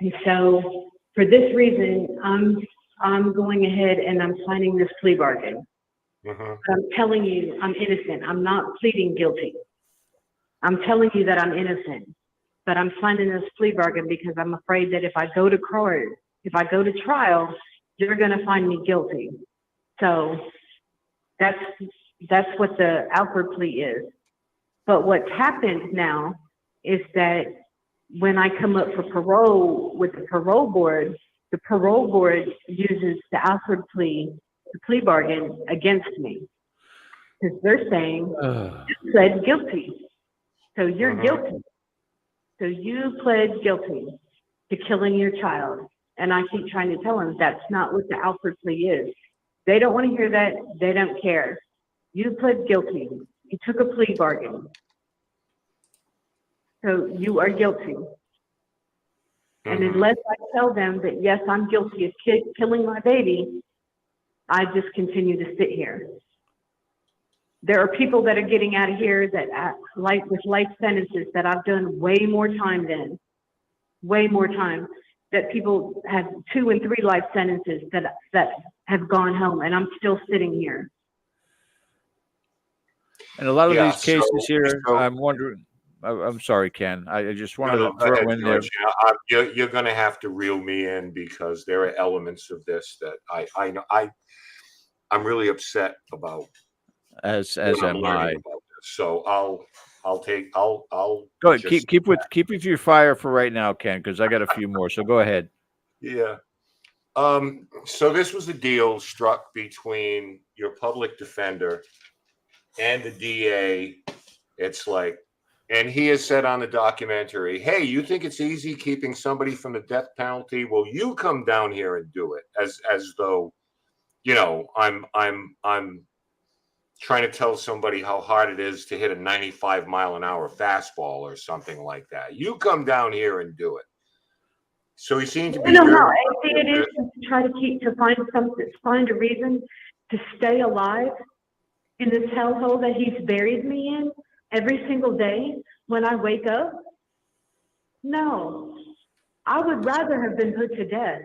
And so for this reason, I'm going ahead and I'm signing this plea bargain. But I'm telling you I'm innocent. I'm not pleading guilty. I'm telling you that I'm innocent, but I'm signing this plea bargain because I'm afraid that if I go to court, if I go to trial, you're going to find me guilty. So that's what the Alford plea is. But what's happened now is that when I come up for parole with the parole board uses the Alford plea, the plea bargain against me. Because they're saying, you pled guilty. So you're guilty. So you pled guilty to killing your child. And I keep trying to tell them that's not what the Alford plea is. They don't want to hear that. They don't care. You pled guilty. You took a plea bargain. So you are guilty. And unless I tell them that, yes, I'm guilty of killing my baby, I just continue to sit here. There are people that are getting out of here that with life sentences that I've done way more time than. Way more time. That people have 2 and 3 life sentences that have gone home, and I'm still sitting here. And a lot of these cases here, I'm wondering. I'm sorry, Ken. I just wanted to throw in there. You're going to have to reel me in because there are elements of this that I know I'm really upset about. As am I. So I'll go ahead. Keep with your fire for right now, Ken, because I got a few more. So go ahead. Yeah. So this was a deal struck between your public defender and the DA. It's like, and he has said on the documentary, hey, you think it's easy keeping somebody from the death penalty? Well, you come down here and do it, as though, you know, I'm trying to tell somebody how hard it is to hit a 95-mile-an-hour fastball or something like that. You come down here and do it. So he seemed to be. No. I think it is to try to find a reason to stay alive in this hellhole that he's buried me in every single day when I wake up. No, I would rather have been put to death.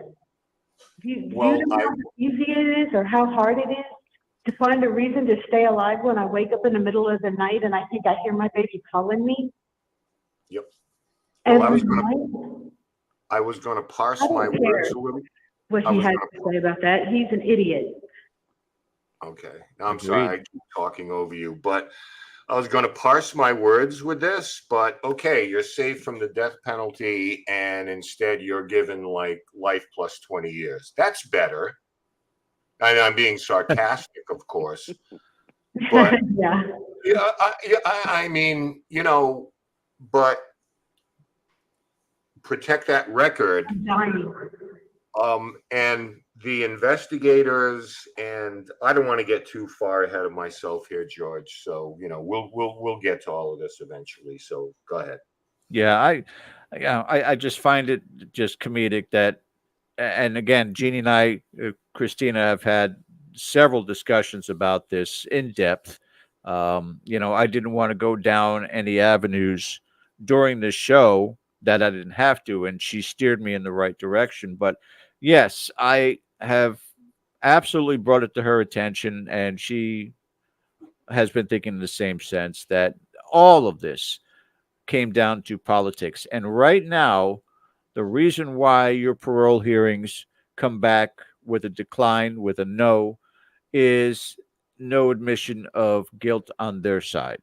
Do Well, you know how easy it is or how hard it is to find a reason to stay alive when I wake up in the middle of the night and I think I hear my baby calling me? Yep. Well, Every night? I was going to parse I my don't words care a little. what I he was has going to say about that. He's an idiot. Okay. I'm Agreed. sorry, I keep talking over you, but I was going to parse my words with this, but okay, you're saved from the death penalty, and instead you're given like life plus 20 years. That's better. I'm being sarcastic, of course, but Yeah. I mean, but protect that record. I'm dying. And the investigators, and I don't want to get too far ahead of myself here, George. So we'll get to all of this eventually. So go ahead. Yeah, I just find it just comedic that, and again, Jeannie and I, Christina, have had several discussions about this in depth. I didn't want to go down any avenues during the show that I didn't have to, and she steered me in the right direction. But yes, I have absolutely brought it to her attention, and she has been thinking in the same sense that all of this came down to politics. And right now, the reason why your parole hearings come back with a decline, with a no, is no admission of guilt on their side.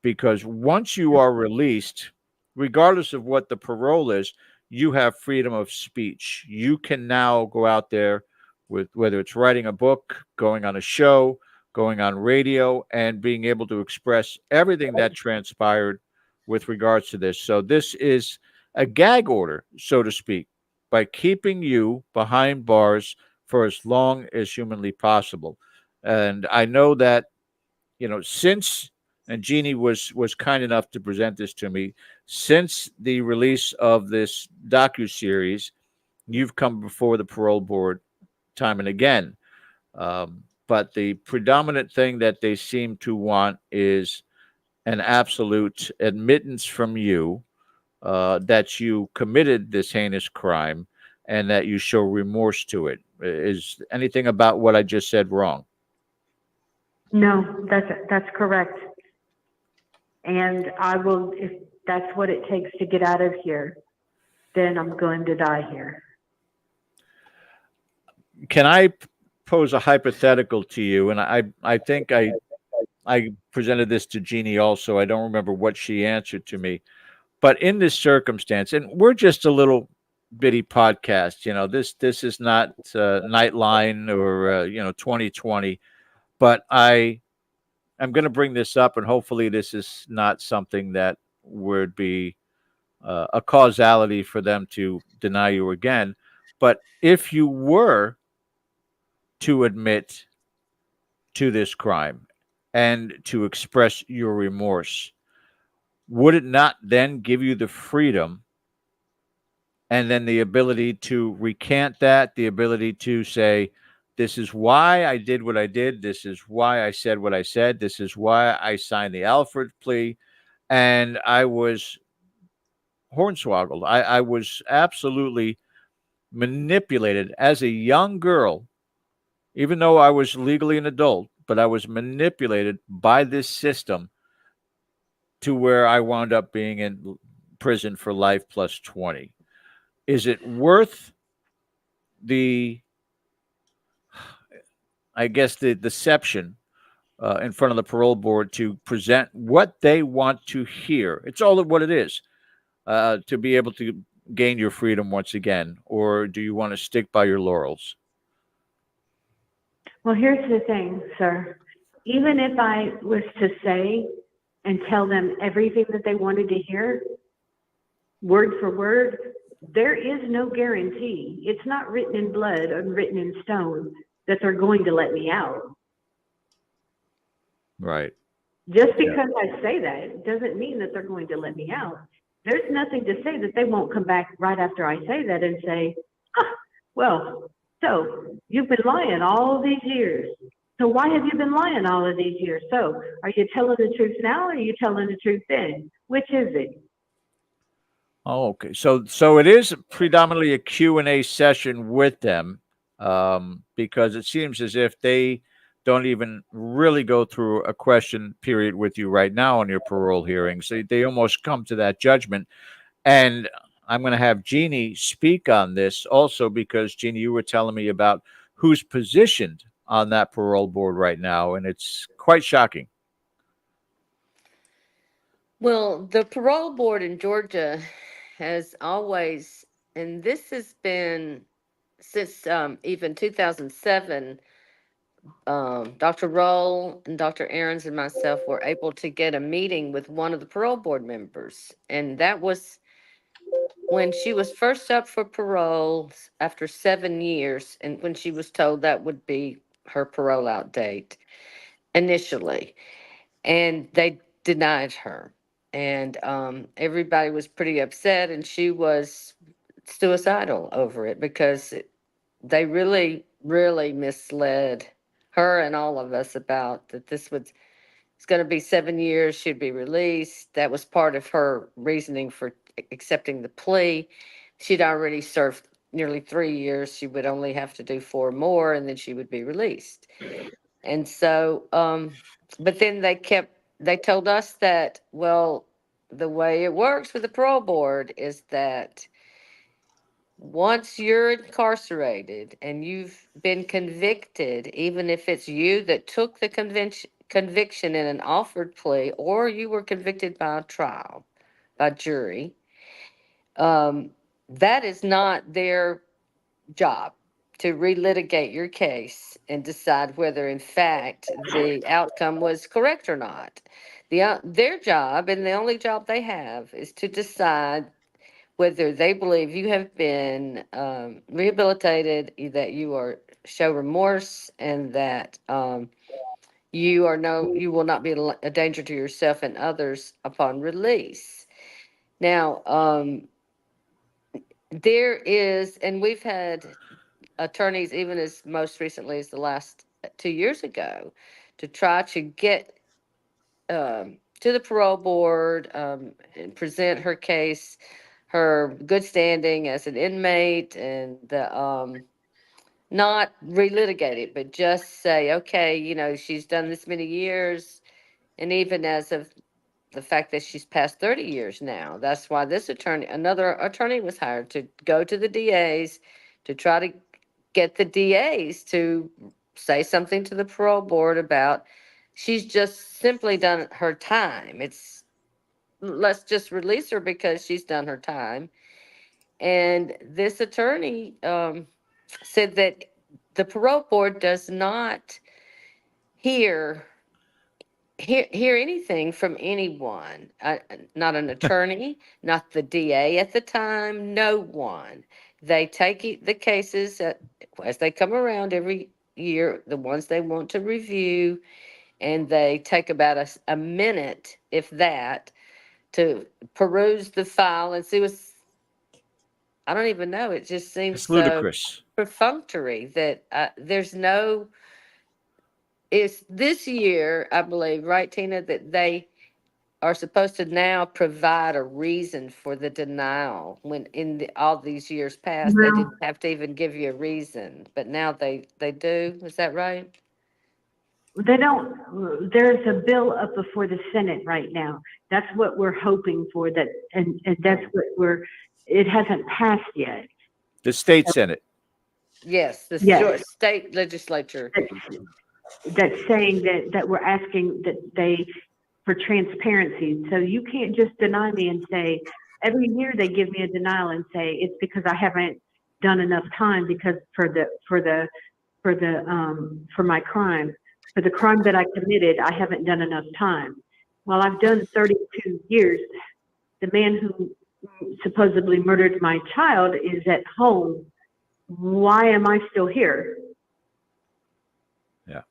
Because once you are released, regardless of what the parole is, you have freedom of speech. You can now go out there with whether it's writing a book, going on a show, going on radio, and being able to express everything that transpired with regards to this. So this is a gag order, so to speak, by keeping you behind bars for as long as humanly possible. And I know that, since, and Jeannie was kind enough to present this to me, since the release of this docuseries, you've come before the parole board time and again. But the predominant thing that they seem to want is an absolute admittance from you that you committed this heinous crime and that you show remorse to it. Is anything about what I just said wrong? No, that's correct. And I will, if that's what it takes to get out of here, then I'm going to die here. Can I pose a hypothetical to you? And I think I presented this to Jeannie also. I don't remember what she answered to me. But in this circumstance, and we're just a little bitty podcast, this is not Nightline or 2020. But I'm going to bring this up, and hopefully this is not something that would be a causality for them to deny you again. But if you were to admit to this crime and to express your remorse, would it not then give you the freedom and then the ability to recant that, the ability to say, this is why I did what I did, this is why I said what I said, this is why I signed the Alfred plea, and I was hornswoggled. I was absolutely manipulated as a young girl, even though I was legally an adult, but I was manipulated by this system to where I wound up being in prison for life plus 20. Is it worth the deception in front of the parole board to present what they want to hear? It's all what it is, to be able to gain your freedom once again, or do you want to stick by your laurels? Well, here's the thing, sir. Even if I was to say and tell them everything that they wanted to hear, word for word, there is no guarantee. It's not written in blood or written in stone that they're going to let me out. Right. Just because I say that doesn't mean that they're going to let me out. There's nothing to say that they won't come back right after I say that and say, well, so you've been lying all these years. So why have you been lying all of these years? So are you telling the truth now or are you telling the truth then? Which is it? Oh, okay. So it is predominantly a Q&A session with them, because it seems as if they don't even really go through a question period with you right now on your parole hearings. They almost come to that judgment. And I'm going to have Jeannie speak on this also, because Jeannie, you were telling me about who's positioned on that parole board right now, and it's quite shocking. Well, the parole board in Georgia has always, and this has been since even 2007, Dr. Roll and Dr. Aarons and myself were able to get a meeting with one of the parole board members. And that was when she was first up for parole after 7 years, and when she was told that would be her parole out date initially. And they denied her. And everybody was pretty upset, and she was suicidal over it because they really, really misled her and all of us about that this was it's going to be 7 years. She'd be released. That was part of her reasoning for accepting the plea. She'd already served nearly 3 years. She would only have to do 4 more, and then she would be released. And so, but then they told us that, well, the way it works with the parole board is that once you're incarcerated and you've been convicted, even if it's you that took the conviction in an offered plea, or you were convicted by a trial, by jury, that is not their job to relitigate your case and decide whether, in fact, the outcome was correct or not. Their job, and the only job they have, is to decide whether they believe you have been rehabilitated, that you are show remorse, and that you will not be a danger to yourself and others upon release. Now, there is, and we've had attorneys, even as most recently as the last 2 years ago, to try to get to the parole board and present her case, her good standing as an inmate, and not relitigate it, but just say, okay, she's done this many years, and even as of the fact that she's past 30 years now. That's why another attorney was hired to go to the DAs to try to get the DAs to say something to the parole board about she's just simply done her time. Let's just release her because she's done her time. And this attorney said that the parole board does not hear anything from anyone, not an attorney, not the DA at the time, no one. They take the cases as they come around every year, the ones they want to review, and they take about a minute, if that, to peruse the file and see I don't even know. It just seems It's so ludicrous. perfunctory that there's no. It's this year, I believe, right, Tina, that they are supposed to now provide a reason for the denial, when all these years past, they Well, didn't have to even give you a reason, but now they do. Is that right? they don't, there's a bill up before the Senate right now. That's what we're hoping for, that, and that's what it hasn't passed yet. The state Senate. Yes, the Yes. state legislature. That's saying that we're asking that for transparency. So you can't just deny me and say, every year they give me a denial and say it's because I haven't done enough time, because for my crime, for the crime that I committed, I haven't done enough time. Well, I've done 32 years. The man who supposedly murdered my child is at home. Why am I still here? Yeah.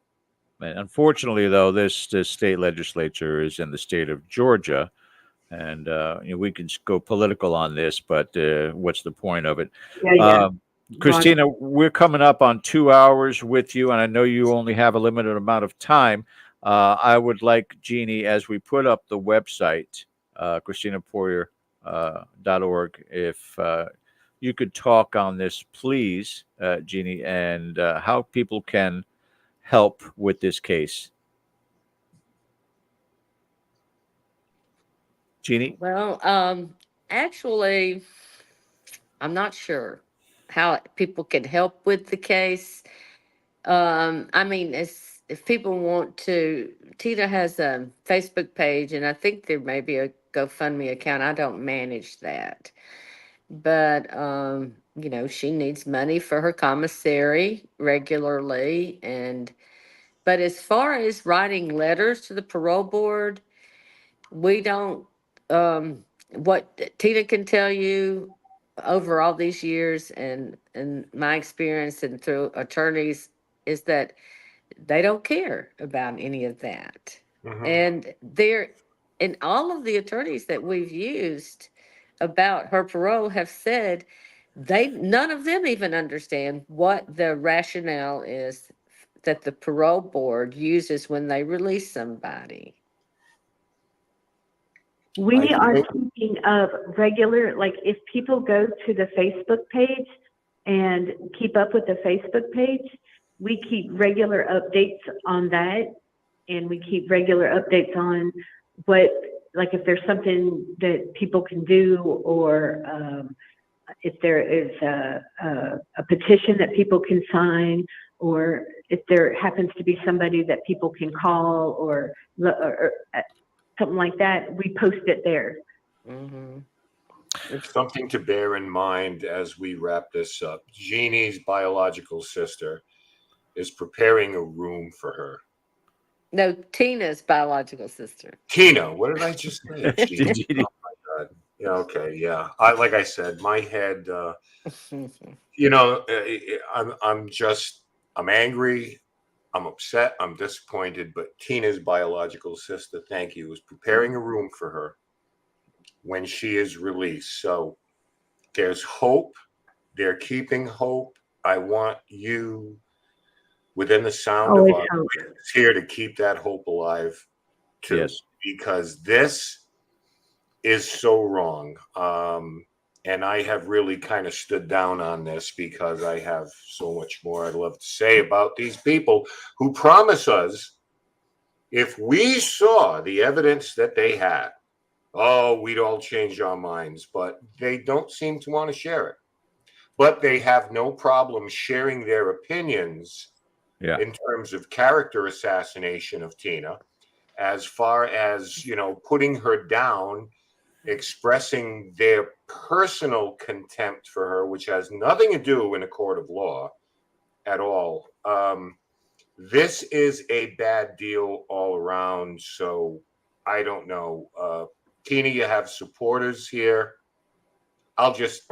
And unfortunately, though, this state legislature is in the state of Georgia. And we can go political on this, but what's the point of it? Yeah. Christina, we're coming up on 2 hours with you, and I know you only have a limited amount of time. I would like, Jeannie, as we put up the website, Christina Boyer, .org. If you could talk on this, please, Jeannie, and how people can help with this case. Jeannie? Well, actually, I'm not sure how people can help with the case. I mean, if people want to, Tina has a Facebook page, and I think there may be a GoFundMe account. I don't manage that, but she needs money for her commissary regularly, but as far as writing letters to the parole board, we don't. What Tina can tell you over all these years and my experience and through attorneys is that they don't care about any of that. And all of the attorneys that we've used about her parole have said none of them even understand what the rationale is that the parole board uses when they release somebody. We are keeping up regular, like if people go to the Facebook page and keep up with the Facebook page, we keep regular updates on that. And we keep regular updates on like if there's something that people can do, or if there is a petition that people can sign, or if there happens to be somebody that people can call or something like that, we post it there. It's something to bear in mind as we wrap this up. Jeannie's biological sister is preparing a room for her. No, Tina's biological sister. Tina, what did I just say? Jeannie? Oh my God. Yeah, okay, yeah. Like I said, my head, I'm angry. I'm upset, I'm disappointed, but Tina's biological sister, thank you, is preparing a room for her when she is released. So there's hope. They're keeping hope. I want you, within the sound of our voices here, to keep that hope alive too. Yes. Because this is so wrong. And I have really kind of stood down on this because I have so much more I'd love to say about these people who promise us, if we saw the evidence that they had, we'd all change our minds. But they don't seem to want to share it. But they have no problem sharing their opinions in terms of character assassination of Tina, as far as, putting her down, expressing their personal contempt for her, which has nothing to do in a court of law at all. This is a bad deal all around. So I don't know. Tina, you have supporters here. I'll just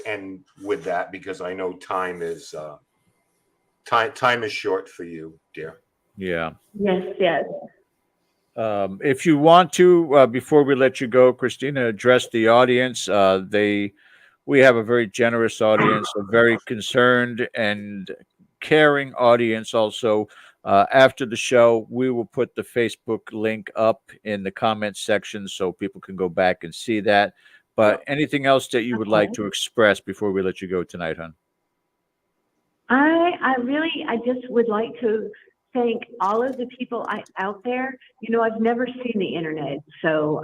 end with that because I know time is short for you, dear. Yeah. Yes. If you want to, before we let you go, Christina, address the audience. We have a very generous audience, a very concerned and caring audience. Also, after the show, we will put the Facebook link up in the comments section so people can go back and see that. But anything else that you would like to express before we let you go tonight, hon? I just would like to thank all of the people out there. I've never seen the internet, so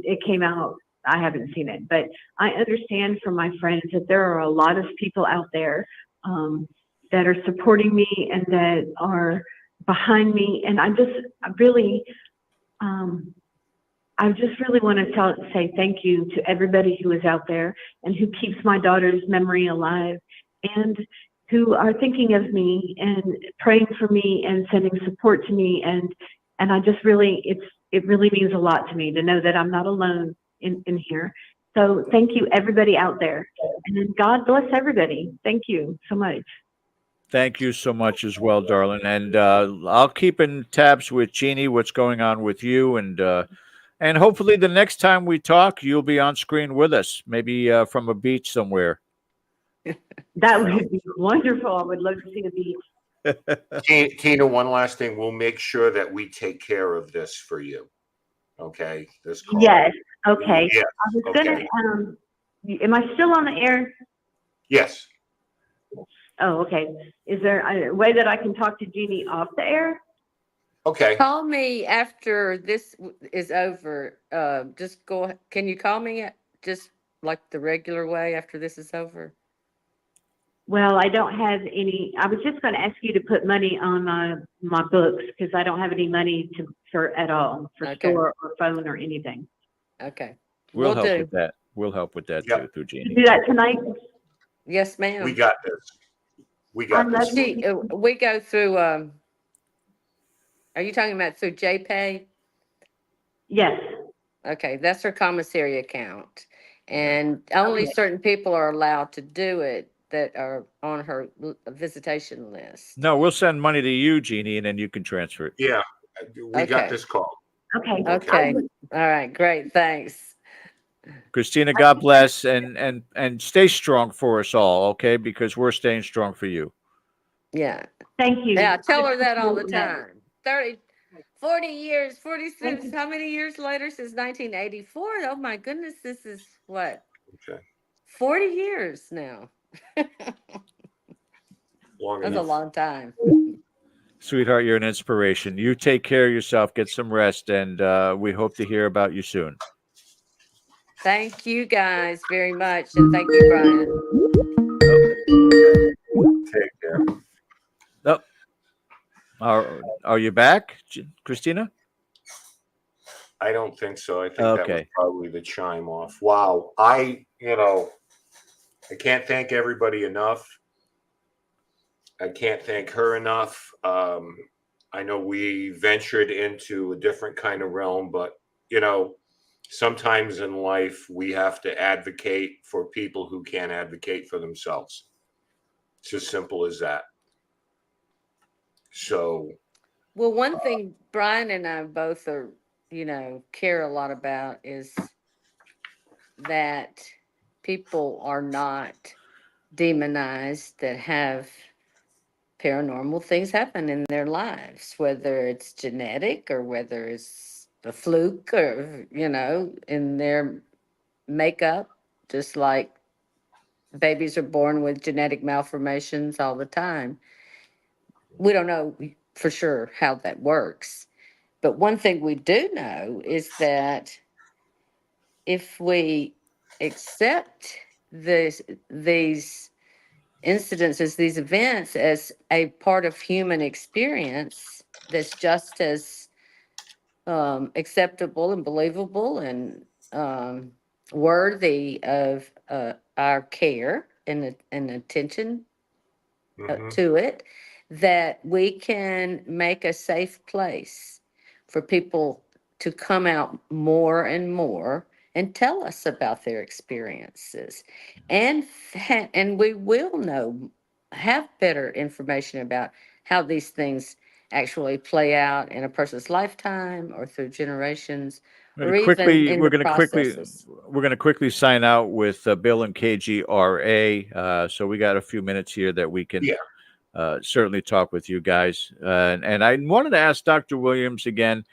it came out. I haven't seen it, but I understand from my friends that there are a lot of people out there that are supporting me and that are behind me. And I just really want to say thank you to everybody who is out there and who keeps my daughter's memory alive, and who are thinking of me and praying for me and sending support to me. And I just really, it really means a lot to me to know that I'm not alone in here. So thank you, everybody out there. And God bless everybody. Thank you so much. Thank you so much as well, darling. And I'll keep in tabs with Jeannie, what's going on with you. And hopefully the next time we talk, you'll be on screen with us, maybe from a beach somewhere. That would be wonderful. I would love to see the beach. Tina, one last thing. We'll make sure that we take care of this for you. Okay? This call. Yes. Okay. Yeah. I was Okay. gonna, am I still on the air? Yes. Oh, okay. Is there a way that I can talk to Jeannie off the air? Okay. Call me after this is over. Just go. Can you call me just like the regular way after this is over? Well, I don't have any. I was just going to ask you to put money on my books because I don't have any money for at all for Okay. store or phone or anything. Okay. We'll help do. with that. We'll help with that Yep. too, through You Jeannie. do that tonight? Yes, ma'am. We got this. We got I this. love you. We go through. Are you talking about through JPay? Yes. Okay, that's her commissary account, and only certain people are allowed to do it that are on her visitation list. No, we'll send money to you, Jeannie, and then you can transfer it. Yeah. We got Okay. this call. Okay. Okay. All right. Great. Thanks. Christina, God bless, and stay strong for us all, okay? Because we're staying strong for you. Yeah. Thank you. Yeah. Tell her that all the That. time. 40 years, Thank 46. you. How many years later since 1984? Oh my goodness. This is what? Okay. 40 years now. Long That's a enough. long time. Sweetheart, you're an inspiration. You take care of yourself, get some rest, and we hope to hear about you soon. Thank you guys very much. And thank you, Bryan. Take care. Oh, are you back, Christina? I don't think so. I think that was Okay. probably the chime off. Wow. I can't thank everybody enough. I can't thank her enough. I know we ventured into a different kind of realm, but sometimes in life we have to advocate for people who can't advocate for themselves. It's as simple as that. So, Well, one thing Bryan and I both are, care a lot about is that people are not demonized that have paranormal things happen in their lives, whether it's genetic or whether it's a fluke or, in their makeup, just like babies are born with genetic malformations all the time. We don't know for sure how that works. But one thing we do know is that if we accept these incidences, these events as a part of human experience that's just as acceptable and believable and worthy of our care and attention to it, that we can make a safe place for people to come out more and more and tell us about their experiences, and we will have better information about how these things actually play out in a person's lifetime or through generations, or even in the processes. We're going to quickly sign out with Bill and KGRA. So we got a few minutes here that we can certainly talk with you guys. And I wanted to ask Dr. Williams again,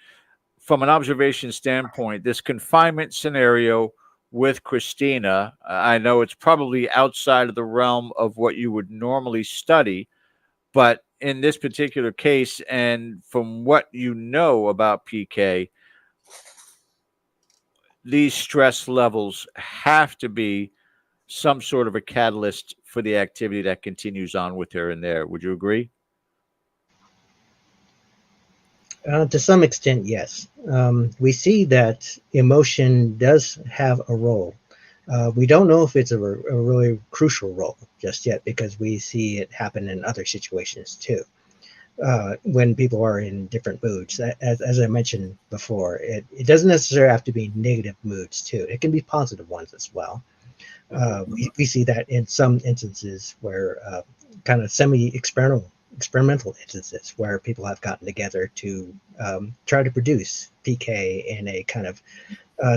from an observation standpoint, this confinement scenario with Christina, I know it's probably outside of the realm of what you would normally study, but in this particular case, and from what you know about PK, these stress levels have to be some sort of a catalyst for the activity that continues on with her in there. Would you agree? To some extent, yes. We see that emotion does have a role. We don't know if it's a really crucial role just yet, because we see it happen in other situations too. When people are in different moods, as I mentioned before, it doesn't necessarily have to be negative moods too. It can be positive ones as well. We see that in some instances where kind of experimental instances where people have gotten together to try to produce PK in a kind of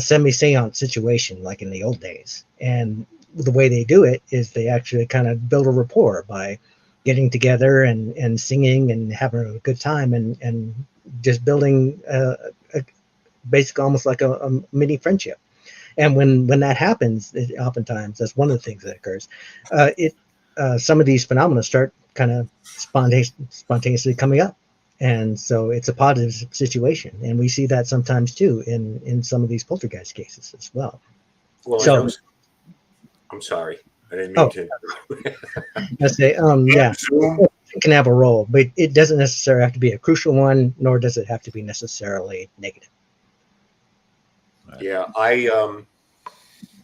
semi-seance situation like in the old days. And the way they do it is they actually kind of build a rapport by getting together and singing and having a good time and just building basically almost like a mini friendship. And when that happens, oftentimes that's one of the things that occurs. Some of these phenomena start kind of spontaneously coming up, and so it's a positive situation. And we see that sometimes too in some of these poltergeist cases as well. Well, So, I'm sorry, I didn't mean to. I say, yeah, it can have a role, but it doesn't necessarily have to be a crucial one, nor does it have to be necessarily negative. Yeah,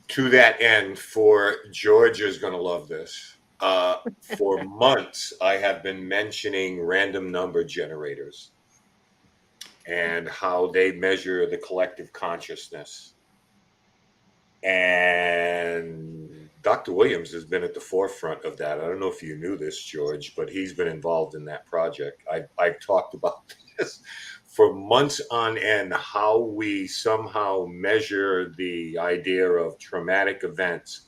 to that end, for George is going to love this. For months, I have been mentioning random number generators and how they measure the collective consciousness. And Dr. Williams has been at the forefront of that. I don't know if you knew this, George, but he's been involved in that project. I've talked about this for months on end, how we somehow measure the idea of traumatic events,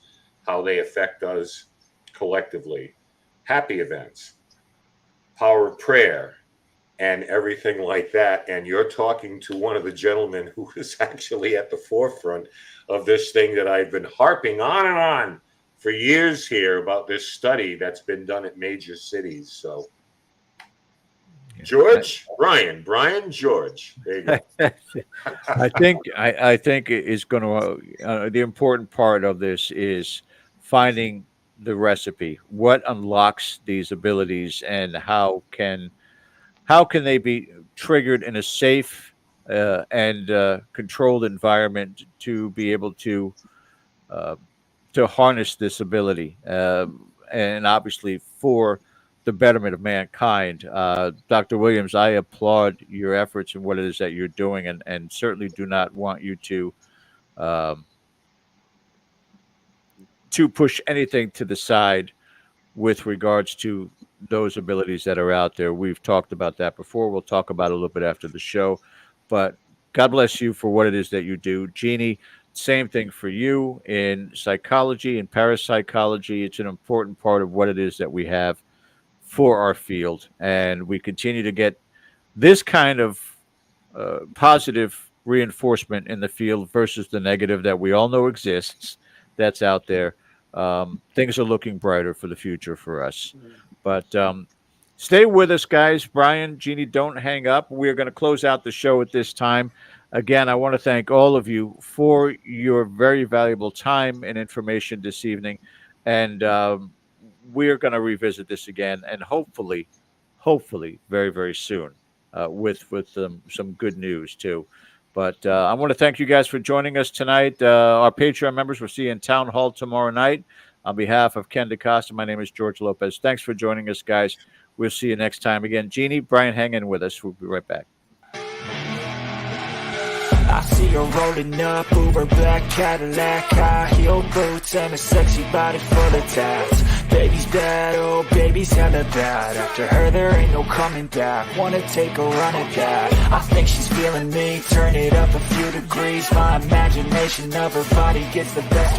how they affect us collectively, happy events, power of prayer, and everything like that. And you're talking to one of the gentlemen who is actually at the forefront of this thing that I've been harping on and on for years here about this study that's been done at major cities. So George, Bryan, George. There you go. I think it is going to. The important part of this is finding the recipe. What unlocks these abilities, and how can they be triggered in a safe and controlled environment to be able to harness this ability, and obviously for the betterment of mankind. Dr. Williams, I applaud your efforts and what it is that you're doing, and certainly do not want you to push anything to the side with regards to those abilities that are out there. We've talked about that before. We'll talk about it a little bit after the show, but God bless you for what it is that you do. Jeannie, same thing for you in psychology and parapsychology. It's an important part of what it is that we have for our field, and we continue to get this kind of positive reinforcement in the field versus the negative that we all know exists, that's out there. Things are looking brighter for the future for us. But stay with us, guys. Bryan, Jeannie, don't hang up. We're going to close out the show at this time. Again, I want to thank all of you for your very valuable time and information this evening. And we're going to revisit this again, and hopefully very, very soon with some good news too. But I want to thank you guys for joining us tonight. Our Patreon members will see you in Town Hall tomorrow night. On behalf of Ken DaCosta, my name is George Lopez. Thanks for joining us, guys. We'll see you next time. Again, Jeannie, Bryan, hang in with us. We'll be right back. I see her rolling up, Uber black Cadillac, high heel boots and a sexy body full of tats. Baby's bad, oh baby's hella bad. After her there ain't no coming back. Wanna take a run at that. I think she's feeling me, turn it up a few degrees. My imagination of her body gets the best